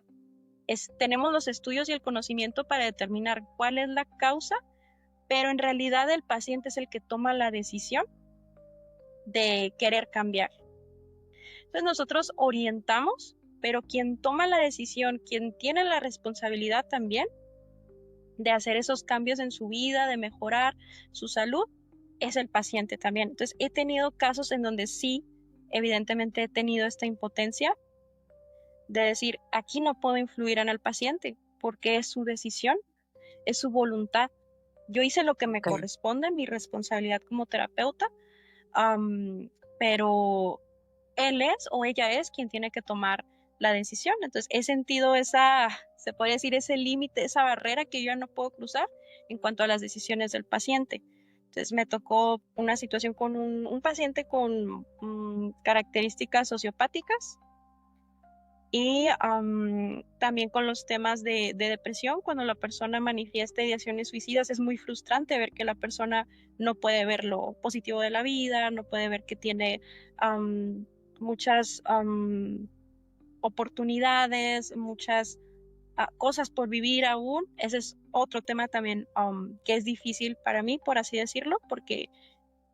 tenemos los estudios y el conocimiento para determinar cuál es la causa, pero en realidad el paciente es el que toma la decisión de querer cambiar. Entonces nosotros orientamos, pero quien toma la decisión, quien tiene la responsabilidad también de hacer esos cambios en su vida, de mejorar su salud, es el paciente también. Entonces he tenido casos en donde sí, evidentemente he tenido esta impotencia de decir, aquí no puedo influir en el paciente porque es su decisión, es su voluntad. Yo hice lo que me Ok. corresponde, mi responsabilidad como terapeuta, pero él es o ella es quien tiene que tomar la decisión. Entonces he sentido esa, se podría decir, ese límite, esa barrera que yo ya no puedo cruzar en cuanto a las decisiones del paciente. Entonces me tocó una situación con un paciente con características sociopáticas y también con los temas de depresión. Cuando la persona manifiesta ideaciones suicidas, es muy frustrante ver que la persona no puede ver lo positivo de la vida, no puede ver que tiene muchas oportunidades, muchas cosas por vivir aún. Ese es otro tema también que es difícil para mí, por así decirlo, porque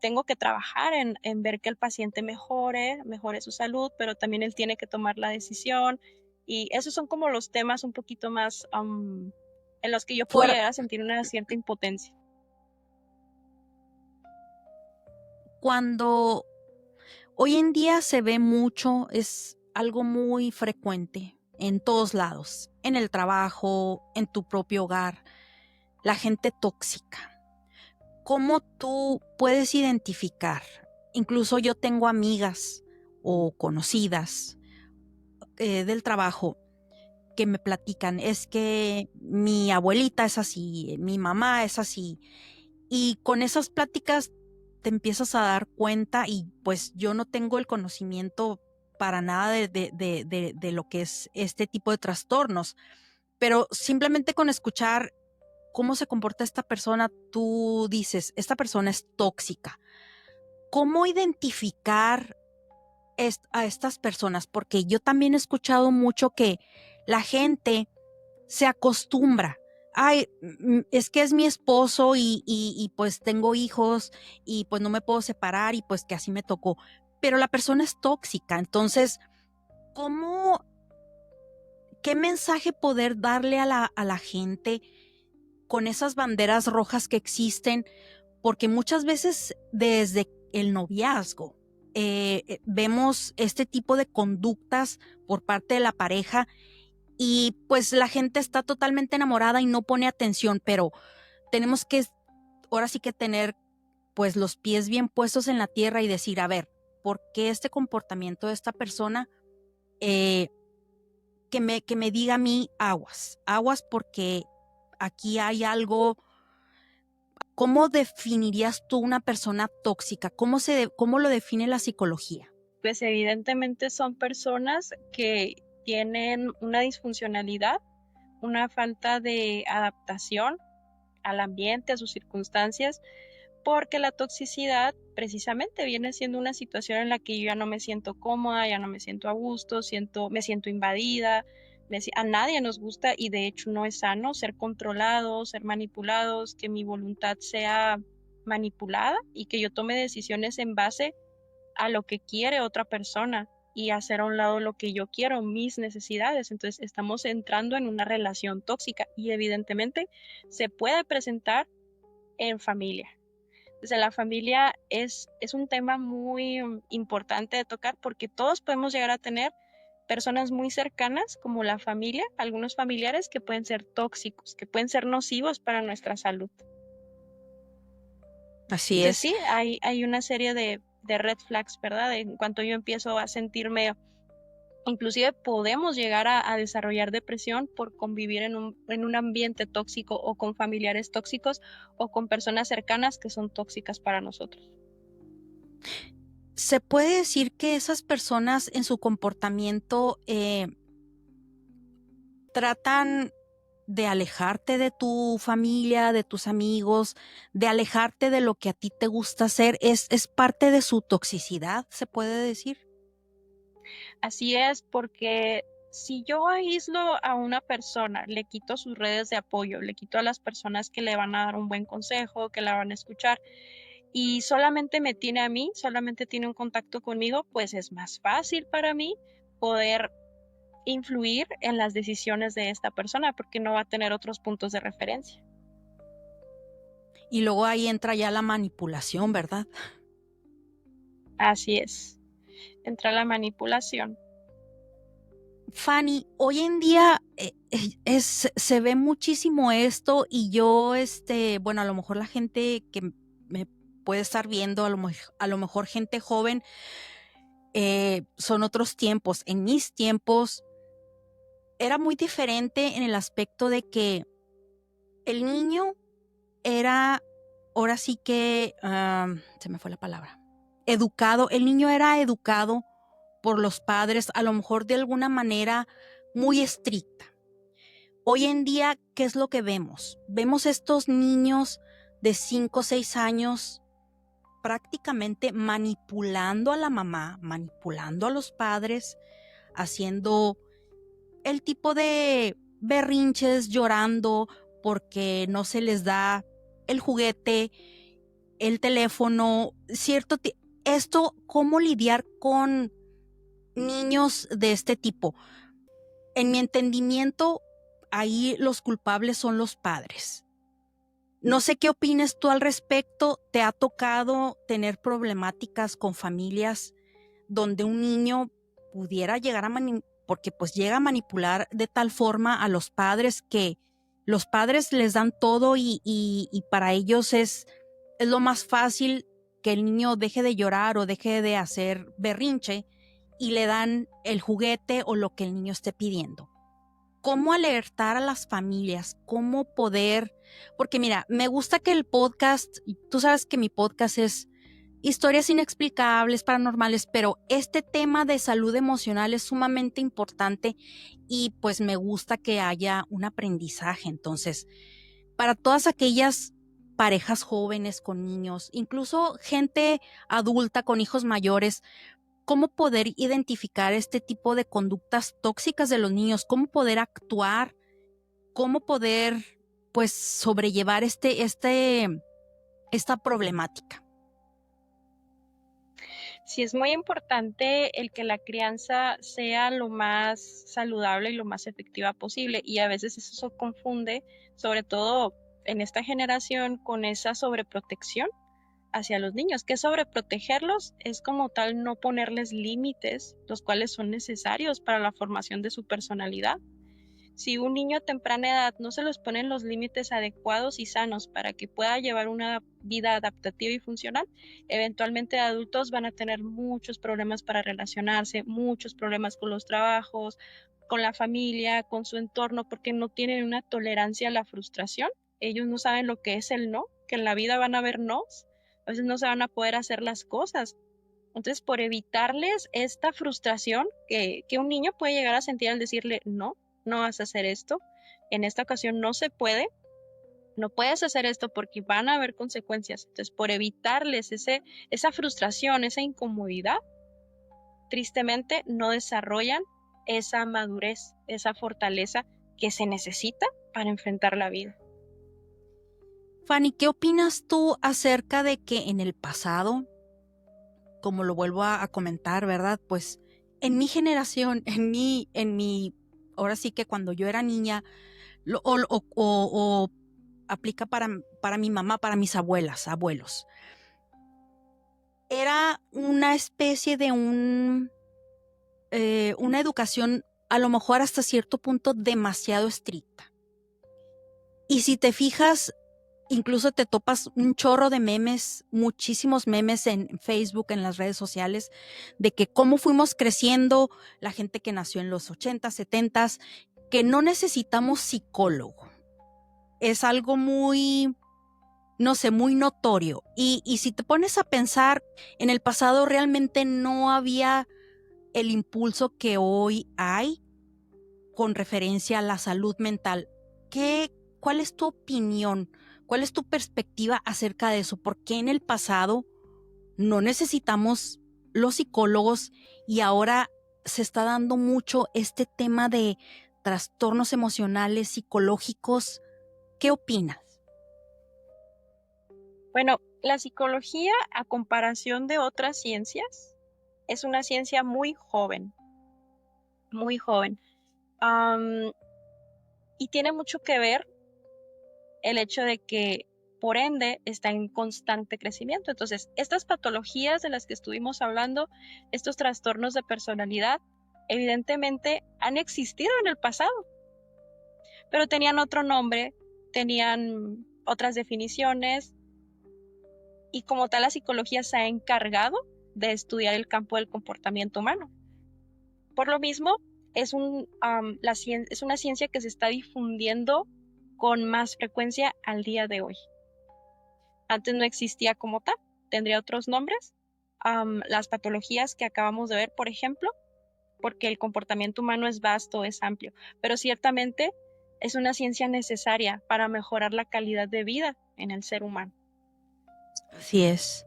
tengo que trabajar en ver que el paciente mejore su salud, pero también él tiene que tomar la decisión. Y esos son como los temas un poquito más en los que yo puedo Fuera, llegar a sentir una cierta impotencia. cuando hoy en día se ve mucho, es algo muy frecuente en todos lados, en el trabajo, en tu propio hogar, la gente tóxica. ¿Cómo tú puedes identificar? Incluso yo tengo amigas o conocidas del trabajo que me platican, es que mi abuelita es así, mi mamá es así. Y con esas pláticas te empiezas a dar cuenta y pues yo no tengo el conocimiento para nada de lo que es este tipo de trastornos, pero simplemente con escuchar cómo se comporta esta persona, tú dices, esta persona es tóxica. ¿Cómo identificar a estas personas? Porque yo también he escuchado mucho que la gente se acostumbra. Ay, es que es mi esposo y pues tengo hijos y pues no me puedo separar y pues que así me tocó. Pero la persona es tóxica. Entonces, ¿cómo, qué mensaje poder darle a la gente con esas banderas rojas que existen? Porque muchas veces desde el noviazgo vemos este tipo de conductas por parte de la pareja y pues la gente está totalmente enamorada y no pone atención, pero tenemos que ahora sí que tener pues los pies bien puestos en la tierra y decir, a ver, ¿por qué este comportamiento de esta persona? Eh, que me diga a mí aguas, aguas porque aquí hay algo. ¿Cómo definirías tú una persona tóxica? ¿Cómo lo define la psicología? Pues evidentemente son personas que tienen una disfuncionalidad, una falta de adaptación al ambiente, a sus circunstancias, porque la toxicidad precisamente viene siendo una situación en la que yo ya no me siento cómoda, ya no me siento a gusto, me siento invadida, a nadie nos gusta y de hecho no es sano ser controlados, ser manipulados, que mi voluntad sea manipulada y que yo tome decisiones en base a lo que quiere otra persona y hacer a un lado lo que yo quiero, mis necesidades. Entonces estamos entrando en una relación tóxica y evidentemente se puede presentar en familia. Desde la familia es un tema muy importante de tocar porque todos podemos llegar a tener personas muy cercanas como la familia, algunos familiares que pueden ser tóxicos, que pueden ser nocivos para nuestra salud. Así Entonces es. sí, hay una serie de red flags, ¿verdad? En cuanto yo empiezo a sentirme, inclusive podemos llegar a desarrollar depresión por convivir en un ambiente tóxico o con familiares tóxicos o con personas cercanas que son tóxicas para nosotros. Se puede decir que esas personas en su comportamiento tratan de alejarte de tu familia, de tus amigos, de alejarte de lo que a ti te gusta hacer. Es parte de su toxicidad, se puede decir. Así es, porque si yo aíslo a una persona, le quito sus redes de apoyo, le quito a las personas que le van a dar un buen consejo, que la van a escuchar, y solamente me tiene a mí, solamente tiene un contacto conmigo, pues es más fácil para mí poder influir en las decisiones de esta persona porque no va a tener otros puntos de referencia. Y luego ahí entra ya la manipulación, ¿verdad? Así es, entra la manipulación. Fanny, hoy en día se ve muchísimo esto y yo, bueno, a lo mejor la gente que me puede estar viendo, a lo mejor gente joven, son otros tiempos. En mis tiempos era muy diferente en el aspecto de que el niño era, ahora sí que, se me fue la palabra, educado. El niño era educado por los padres, a lo mejor de alguna manera muy estricta. Hoy en día, ¿qué es lo que vemos? Vemos estos niños de 5 o 6 años prácticamente manipulando a la mamá, manipulando a los padres, haciendo el tipo de berrinches, llorando porque no se les da el juguete, el teléfono, esto, ¿cómo lidiar con niños de este tipo? En mi entendimiento, ahí los culpables son los padres. No sé qué opinas tú al respecto. ¿Te ha tocado tener problemáticas con familias donde un niño pudiera llegar a porque pues llega a manipular de tal forma a los padres que los padres les dan todo y para ellos es lo más fácil que el niño deje de llorar o deje de hacer berrinche y le dan el juguete o lo que el niño esté pidiendo? ¿Cómo alertar a las familias? ¿Cómo poder? Porque mira, me gusta que el podcast, tú sabes que mi podcast es historias inexplicables, paranormales, pero este tema de salud emocional es sumamente importante y pues me gusta que haya un aprendizaje. Entonces, para todas aquellas parejas jóvenes con niños, incluso gente adulta con hijos mayores, ¿cómo poder identificar este tipo de conductas tóxicas de los niños? ¿Cómo poder actuar? ¿Cómo poder, pues, sobrellevar esta problemática? Sí, es muy importante el que la crianza sea lo más saludable y lo más efectiva posible, y a veces eso se confunde, sobre todo en esta generación, con esa sobreprotección hacia los niños, que sobreprotegerlos es como tal no ponerles límites, los cuales son necesarios para la formación de su personalidad. Si un niño a temprana edad no se les ponen los límites adecuados y sanos para que pueda llevar una vida adaptativa y funcional, eventualmente de adultos van a tener muchos problemas para relacionarse, muchos problemas con los trabajos, con la familia, con su entorno, porque no tienen una tolerancia a la frustración. Ellos no saben lo que es el no, que en la vida van a haber nos, a veces no se van a poder hacer las cosas. Entonces, por evitarles esta frustración que un niño puede llegar a sentir al decirle, no, no vas a hacer esto, en esta ocasión no se puede, no puedes hacer esto porque van a haber consecuencias. Entonces, por evitarles esa frustración, esa incomodidad, tristemente no desarrollan esa madurez, esa fortaleza que se necesita para enfrentar la vida. Fanny, ¿qué opinas tú acerca de que en el pasado, como lo vuelvo a comentar, ¿verdad? Pues en mi generación, ahora sí que cuando yo era niña, o aplica para mi mamá, para mis abuelos. Era una especie de una educación a lo mejor hasta cierto punto demasiado estricta. Y si te fijas, incluso te topas un chorro de memes, muchísimos memes en Facebook, en las redes sociales, de que cómo fuimos creciendo, la gente que nació en los 80, 70, que no necesitamos psicólogo. Es algo muy, no sé, muy notorio. Y si te pones a pensar, en el pasado realmente no había el impulso que hoy hay con referencia a la salud mental. ¿Cuál es tu opinión? ¿Cuál es tu perspectiva acerca de eso? ¿Por qué en el pasado no necesitamos los psicólogos y ahora se está dando mucho este tema de trastornos emocionales, psicológicos? ¿Qué opinas? Bueno, la psicología, a comparación de otras ciencias, es una ciencia muy joven, muy joven. Y tiene mucho que ver el hecho de que, por ende, está en constante crecimiento. Entonces, estas patologías de las que estuvimos hablando, estos trastornos de personalidad, evidentemente han existido en el pasado, pero tenían otro nombre, tenían otras definiciones y como tal la psicología se ha encargado de estudiar el campo del comportamiento humano. Por lo mismo, es una ciencia que se está difundiendo con más frecuencia al día de hoy. Antes no existía como tal, tendría otros nombres. Las patologías que acabamos de ver, por ejemplo, porque el comportamiento humano es vasto, es amplio, pero ciertamente es una ciencia necesaria para mejorar la calidad de vida en el ser humano. Así es.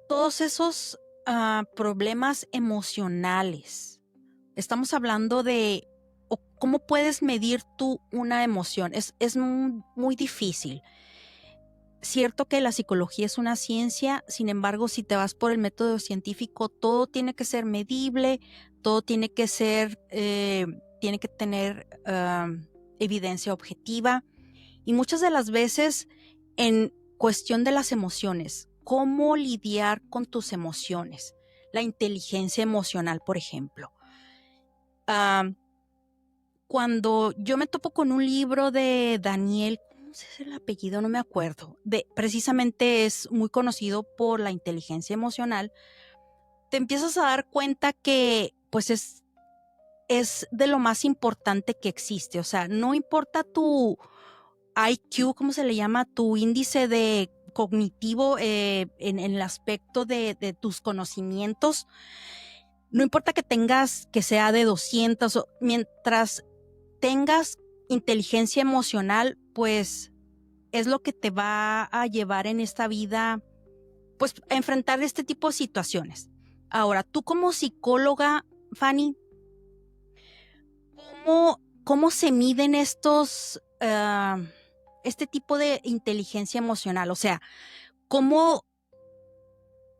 Todos esos problemas emocionales, estamos hablando de cómo puedes medir tú una emoción. Es muy difícil. Cierto que la psicología es una ciencia, sin embargo, si te vas por el método científico, todo tiene que ser medible, todo tiene que ser, tiene que tener evidencia objetiva. Y muchas de las veces, en cuestión de las emociones, cómo lidiar con tus emociones, la inteligencia emocional, por ejemplo. Cuando yo me topo con un libro de Daniel, ¿cómo es el apellido? No me acuerdo. Precisamente es muy conocido por la inteligencia emocional. Te empiezas a dar cuenta que pues es de lo más importante que existe. O sea, no importa tu IQ, ¿cómo se le llama? Tu índice de cognitivo en el aspecto de tus conocimientos. No importa que tengas, que sea de 200, mientras tengas inteligencia emocional, pues es lo que te va a llevar en esta vida, pues a enfrentar este tipo de situaciones. Ahora, tú como psicóloga, Fanny, ¿cómo se miden este tipo de inteligencia emocional? O sea, ¿cómo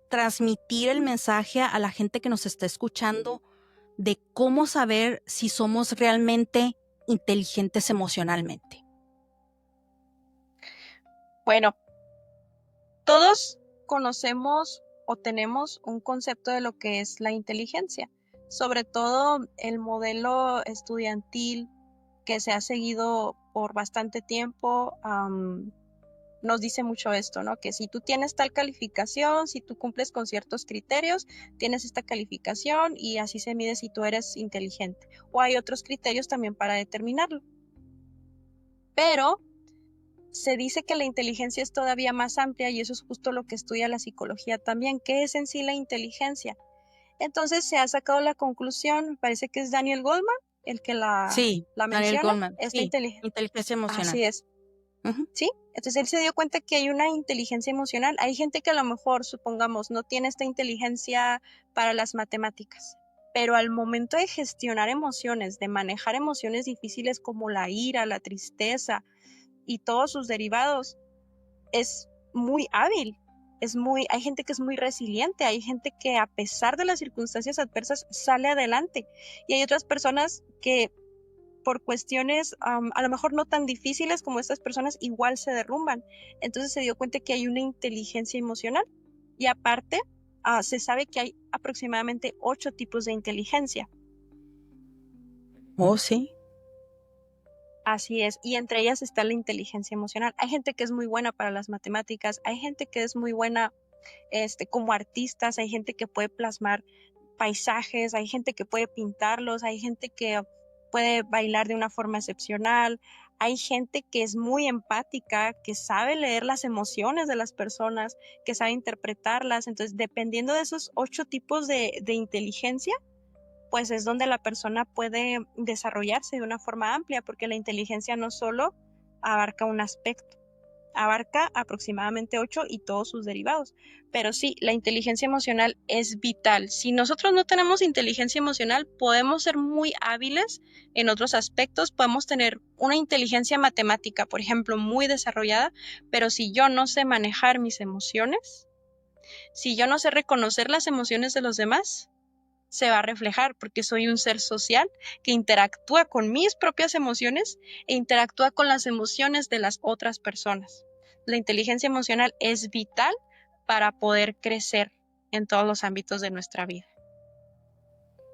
transmitir el mensaje a la gente que nos está escuchando de cómo saber si somos realmente inteligentes emocionalmente? Bueno, todos conocemos o tenemos un concepto de lo que es la inteligencia, sobre todo el modelo estudiantil que se ha seguido por bastante tiempo. Nos dice mucho esto, ¿no? Que si tú tienes tal calificación, si tú cumples con ciertos criterios, tienes esta calificación y así se mide si tú eres inteligente. O hay otros criterios también para determinarlo. Pero se dice que la inteligencia es todavía más amplia y eso es justo lo que estudia la psicología también. ¿Qué es en sí la inteligencia? Entonces se ha sacado la conclusión, me parece que es Daniel Goleman el que Sí, la Daniel menciona, Goleman, esta sí, inteligencia. inteligencia emocional. Así es. Ujú. ¿Sí? Entonces él se dio cuenta que hay una inteligencia emocional. Hay gente que a lo mejor, supongamos, no tiene esta inteligencia para las matemáticas, pero al momento de gestionar emociones, de manejar emociones difíciles como la ira, la tristeza y todos sus derivados, es muy hábil. Hay gente que es muy resiliente, hay gente que a pesar de las circunstancias adversas sale adelante y hay otras personas que por cuestiones a lo mejor no tan difíciles como estas personas, igual se derrumban. Entonces se dio cuenta que hay una inteligencia emocional y aparte se sabe que hay aproximadamente 8 tipos de inteligencia. Oh, sí. Así es, y entre ellas está la inteligencia emocional. Hay gente que es muy buena para las matemáticas, hay gente que es muy buena como artistas, hay gente que puede plasmar paisajes, hay gente que puede pintarlos, hay gente que puede bailar de una forma excepcional, hay gente que es muy empática, que sabe leer las emociones de las personas, que sabe interpretarlas. Entonces, dependiendo de esos 8 tipos de inteligencia, pues es donde la persona puede desarrollarse de una forma amplia, porque la inteligencia no solo abarca un aspecto, abarca aproximadamente 8 y todos sus derivados. Pero sí, la inteligencia emocional es vital. Si nosotros no tenemos inteligencia emocional, podemos ser muy hábiles en otros aspectos, podemos tener una inteligencia matemática, por ejemplo, muy desarrollada, pero si yo no sé manejar mis emociones, si yo no sé reconocer las emociones de los demás, se va a reflejar porque soy un ser social que interactúa con mis propias emociones e interactúa con las emociones de las otras personas. La inteligencia emocional es vital para poder crecer en todos los ámbitos de nuestra vida.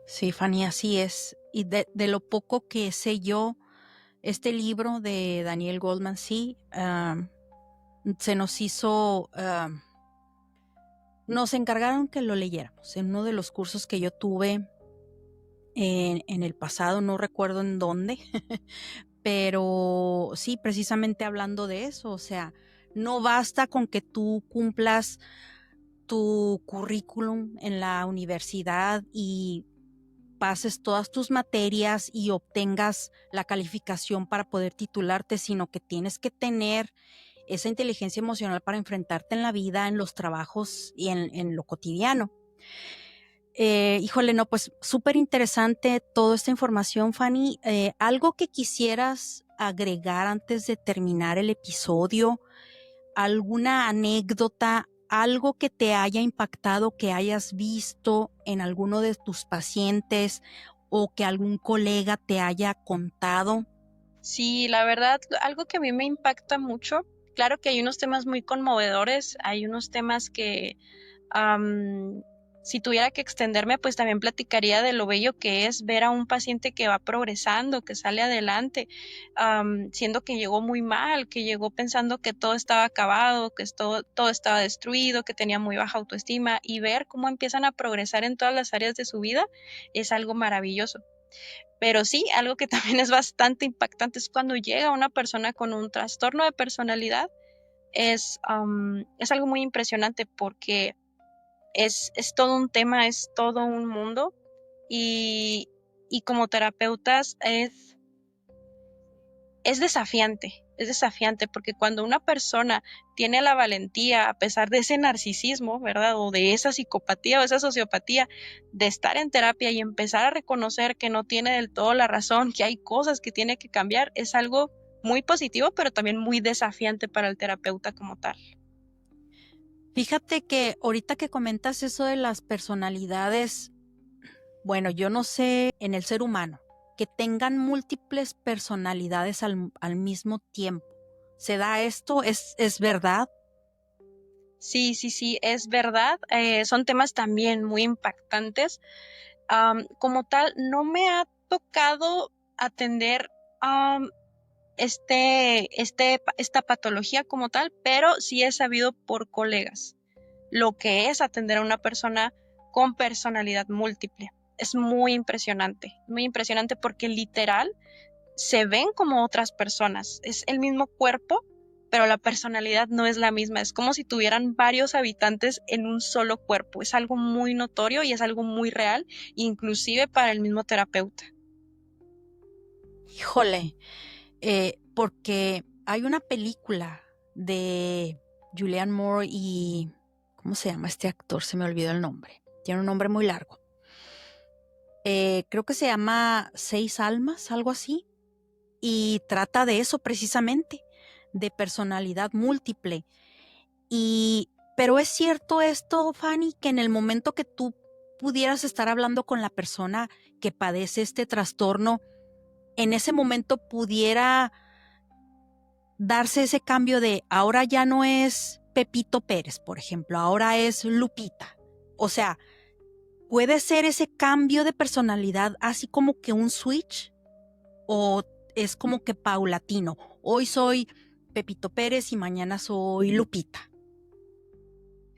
Sí, Fanny, así es. Y de lo poco que sé yo, este libro de Daniel Goleman, sí, se nos hizo nos encargaron que lo leyéramos en uno de los cursos que yo tuve en el pasado, no recuerdo en dónde, pero sí, precisamente hablando de eso, o sea, no basta con que tú cumplas tu currículum en la universidad y pases todas tus materias y obtengas la calificación para poder titularte, sino que tienes que tener esa inteligencia emocional para enfrentarte en la vida, en los trabajos y en lo cotidiano. Híjole, no, pues súper interesante toda esta información, Fanny. ¿Algo que quisieras agregar antes de terminar el episodio? ¿Alguna anécdota? ¿Algo que te haya impactado, que hayas visto en alguno de tus pacientes o que algún colega te haya contado? Sí, la verdad, algo que a mí me impacta mucho, claro que hay unos temas muy conmovedores, hay unos temas que am, si tuviera que extenderme, pues también platicaría de lo bello que es ver a un paciente que va progresando, que sale adelante, siendo que llegó muy mal, que llegó pensando que todo estaba acabado, que todo estaba destruido, que tenía muy baja autoestima, y ver cómo empiezan a progresar en todas las áreas de su vida es algo maravilloso. Pero sí, algo que también es bastante impactante es cuando llega una persona con un trastorno de personalidad. Es algo muy impresionante porque es todo un tema, es todo un mundo y, y como terapeutas es desafiante porque cuando una persona tiene la valentía, a pesar de ese narcisismo, ¿verdad? O de esa psicopatía o esa sociopatía, de estar en terapia y empezar a reconocer que no tiene del todo la razón, que hay cosas que tiene que cambiar, es algo muy positivo, pero también muy desafiante para el terapeuta como tal. Fíjate que ahorita que comentas eso de las personalidades, bueno, yo no sé en el ser humano que tengan múltiples personalidades al mismo tiempo. ¿Se da esto? ¿Es verdad? Sí, sí, sí, es verdad. Son temas también muy impactantes. Como tal, no me ha tocado atender esta patología como tal, pero sí he sabido por colegas lo que es atender a una persona con personalidad múltiple. Es muy impresionante porque literal se ven como otras personas. Es el mismo cuerpo, pero la personalidad no es la misma. Es como si tuvieran varios habitantes en un solo cuerpo. Es algo muy notorio y es algo muy real, inclusive para el mismo terapeuta. Híjole, porque hay una película de Julianne Moore y ¿cómo se llama este actor? Se me olvidó el nombre. Tiene un nombre muy largo. Creo que se llama Seis Almas, algo así, y trata de eso precisamente, de personalidad múltiple. Pero es cierto esto, Fanny, que en el momento que tú pudieras estar hablando con la persona que padece este trastorno, en ese momento pudiera darse ese cambio de ahora ya no es Pepito Pérez, por ejemplo, ahora es Lupita. O sea, puede ser ese cambio de personalidad así como que un switch o es como que paulatino. Hoy soy Pepito Pérez y mañana soy Lupita.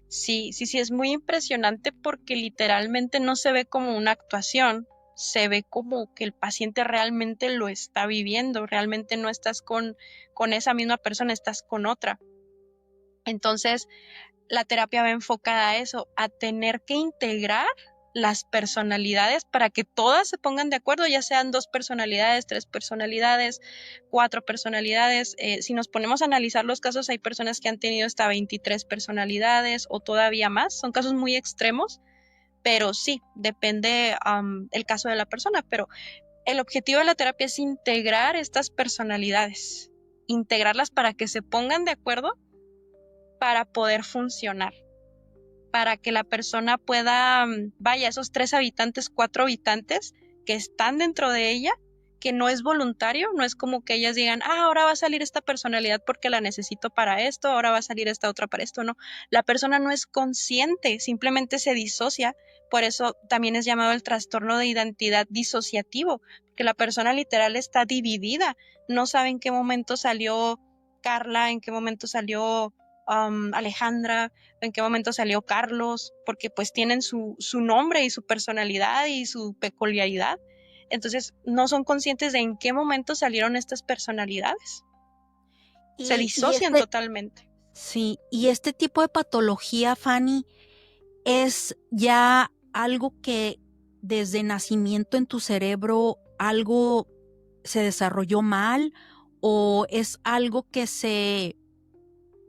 Sí, sí, sí, es muy impresionante porque literalmente no se ve como una actuación, se ve como que el paciente realmente lo está viviendo, realmente no estás con esa misma persona, estás con otra. Entonces, la terapia va enfocada a eso, a tener que integrar las personalidades para que todas se pongan de acuerdo, ya sean dos personalidades, tres personalidades, cuatro personalidades. Si nos ponemos a analizar los casos, hay personas que han tenido hasta 23 personalidades o todavía más. Son casos muy extremos, pero sí, depende el caso de la persona. Pero el objetivo de la terapia es integrar estas personalidades, integrarlas para que se pongan de acuerdo para poder funcionar, para que la persona pueda, vaya, esos tres habitantes, cuatro habitantes que están dentro de ella, que no es voluntario, no es como que ellas digan, ahora va a salir esta personalidad porque la necesito para esto, ahora va a salir esta otra para esto, no. La persona no es consciente, simplemente se disocia, por eso también es llamado el trastorno de identidad disociativo, que la persona literal está dividida, no sabe en qué momento salió Carla, en qué momento salió Alejandra, en qué momento salió Carlos, porque pues tienen su nombre y su personalidad y su peculiaridad. Entonces no son conscientes de en qué momento salieron estas personalidades. Se Y disocian totalmente. sí, y este tipo de patología, Fanny, es ya algo que desde nacimiento en tu cerebro algo se desarrolló mal o es algo que se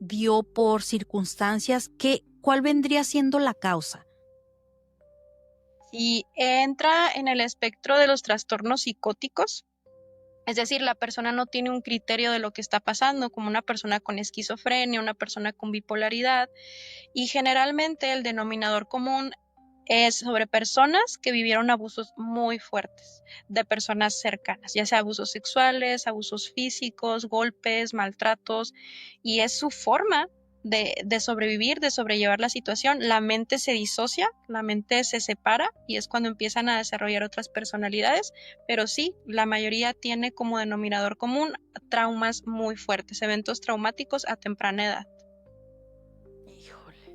dio por circunstancias. ¿Cuál vendría siendo la causa? Y entra en el espectro de los trastornos psicóticos, es decir, la persona no tiene un criterio de lo que está pasando, como una persona con esquizofrenia, una persona con bipolaridad, y generalmente el denominador común es sobre personas que vivieron abusos muy fuertes de personas cercanas, ya sea abusos sexuales, abusos físicos, golpes, maltratos, y es su forma de sobrevivir, de sobrellevar la situación. La mente se disocia, la mente se separa y es cuando empiezan a desarrollar otras personalidades, pero sí, la mayoría tiene como denominador común traumas muy fuertes, eventos traumáticos a temprana edad. Híjole.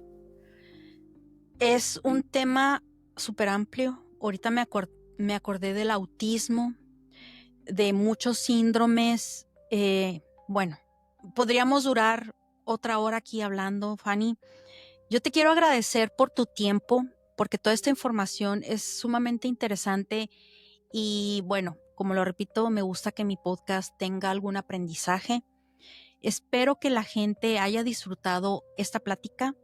Es un tema súper amplio. Ahorita me acordé del autismo, de muchos síndromes. Bueno, podríamos durar otra hora aquí hablando, Fanny. Yo te quiero agradecer por tu tiempo, porque toda esta información es sumamente interesante y bueno, como lo repito, me gusta que mi podcast tenga algún aprendizaje. Espero que la gente haya disfrutado esta plática.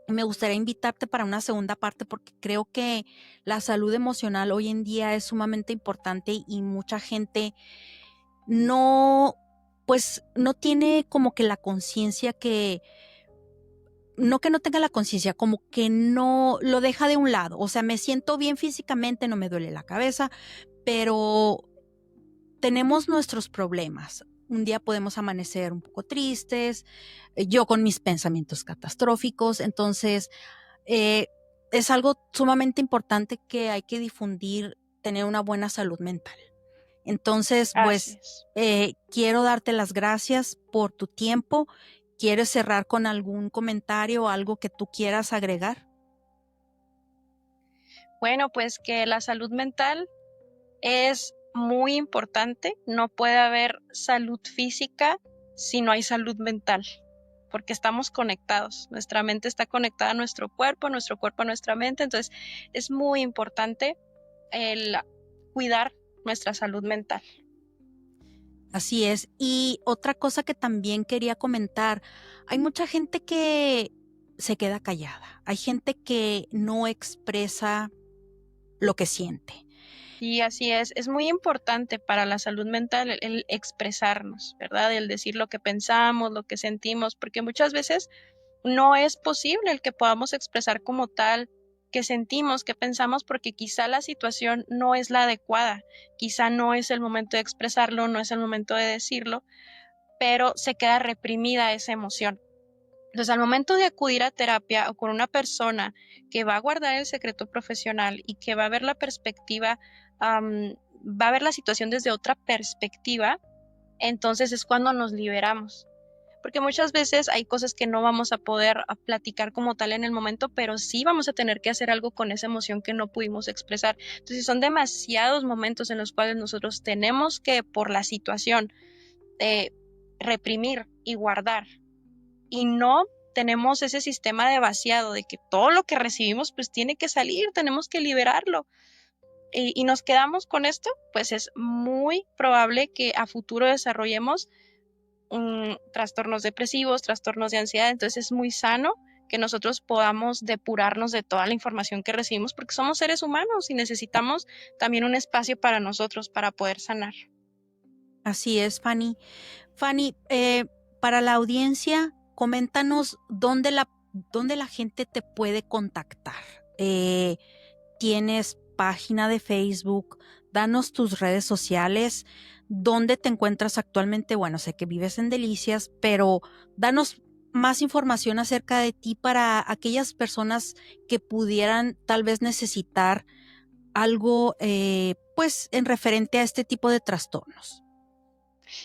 Me gustaría invitarte para una segunda parte porque creo que la salud emocional hoy en día es sumamente importante y mucha gente no, pues no tiene como que la conciencia que no tenga la conciencia, como que no lo deja de un lado. O sea, me siento bien físicamente, no me duele la cabeza, pero tenemos nuestros problemas. Un día podemos amanecer un poco tristes, yo con mis pensamientos catastróficos, entonces eh, es algo sumamente importante que hay que difundir, tener una buena salud mental. Entonces, Así pues, es. quiero darte las gracias por tu tiempo. ¿Quieres cerrar con algún comentario o algo que tú quieras agregar? Bueno, pues que la salud mental es muy importante. No puede haber salud física si no hay salud mental, porque estamos conectados. Nuestra mente está conectada a nuestro cuerpo a nuestra mente. Entonces, es muy importante el cuidar nuestra salud mental. Así es. Y otra cosa que también quería comentar, hay mucha gente que se queda callada. Hay gente que no expresa lo que siente. Y así es muy importante para la salud mental el expresarnos, ¿verdad? El decir lo que pensamos, lo que sentimos, porque muchas veces no es posible el que podamos expresar como tal que sentimos, que pensamos, porque quizá la situación no es la adecuada, quizá no es el momento de expresarlo, no es el momento de decirlo, pero se queda reprimida esa emoción. Entonces, al momento de acudir a terapia o con una persona que va a guardar el secreto profesional y que va a ver la perspectiva, va a ver la situación desde otra perspectiva, entonces es cuando nos liberamos. Porque muchas veces hay cosas que no vamos a poder platicar como tal en el momento, pero sí vamos a tener que hacer algo con esa emoción que no pudimos expresar. Entonces son demasiados momentos en los cuales nosotros tenemos que, por la situación, eh, reprimir y guardar. Y no tenemos ese sistema de vaciado, de que todo lo que recibimos pues tiene que salir, tenemos que liberarlo. Y nos quedamos con esto, pues es muy probable que a futuro desarrollemos trastornos depresivos, trastornos de ansiedad. Entonces es muy sano que nosotros podamos depurarnos de toda la información que recibimos porque somos seres humanos y necesitamos también un espacio para nosotros para poder sanar. Así es, Fanny. Fanny, para la audiencia, coméntanos dónde la gente te puede contactar. ¿Tienes página de Facebook? Danos tus redes sociales. ¿Dónde te encuentras actualmente? Bueno, sé que vives en Delicias, pero danos más información acerca de ti para aquellas personas que pudieran tal vez necesitar algo, pues, en referente a este tipo de trastornos.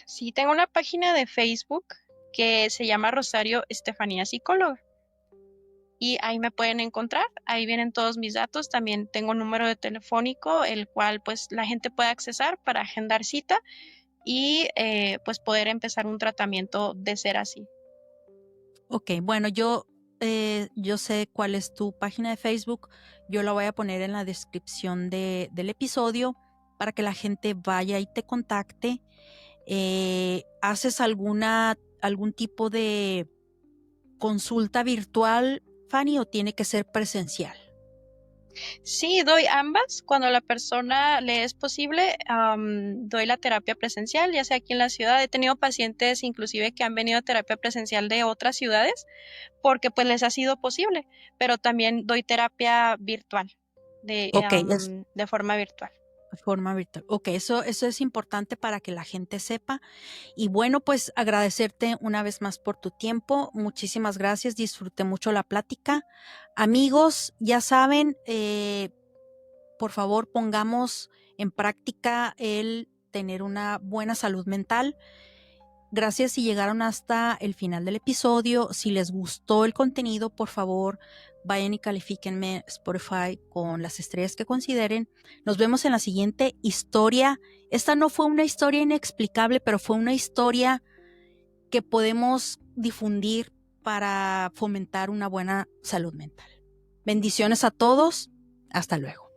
Sí, tengo una página de Facebook que se llama Rosario Estefanía Psicóloga. Y ahí me pueden encontrar, ahí vienen todos mis datos, también tengo un número de telefónico, el cual pues la gente puede accesar para agendar cita y pues poder empezar un tratamiento de ser así. Ok, bueno, yo sé cuál es tu página de Facebook, yo la voy a poner en la descripción del episodio para que la gente vaya y te contacte. ¿Haces algún tipo de consulta virtual, Fanny, o tiene que ser presencial? Sí, doy ambas. Cuando a la persona le es posible, doy la terapia presencial, ya sea aquí en la ciudad. He tenido pacientes inclusive que han venido a terapia presencial de otras ciudades porque pues les ha sido posible, pero también doy terapia virtual, Ok, es de forma virtual. forma virtual. Ok, eso es importante para que la gente sepa. Y bueno, pues agradecerte una vez más por tu tiempo. Muchísimas gracias. Disfruté mucho la plática. Amigos, ya saben, por favor, pongamos en práctica el tener una buena salud mental. Gracias si llegaron hasta el final del episodio. Si les gustó el contenido, por favor, vayan y califíquenme Spotify con las estrellas que consideren. Nos vemos en la siguiente historia. Esta no fue una historia inexplicable, pero fue una historia que podemos difundir para fomentar una buena salud mental. Bendiciones a todos. Hasta luego.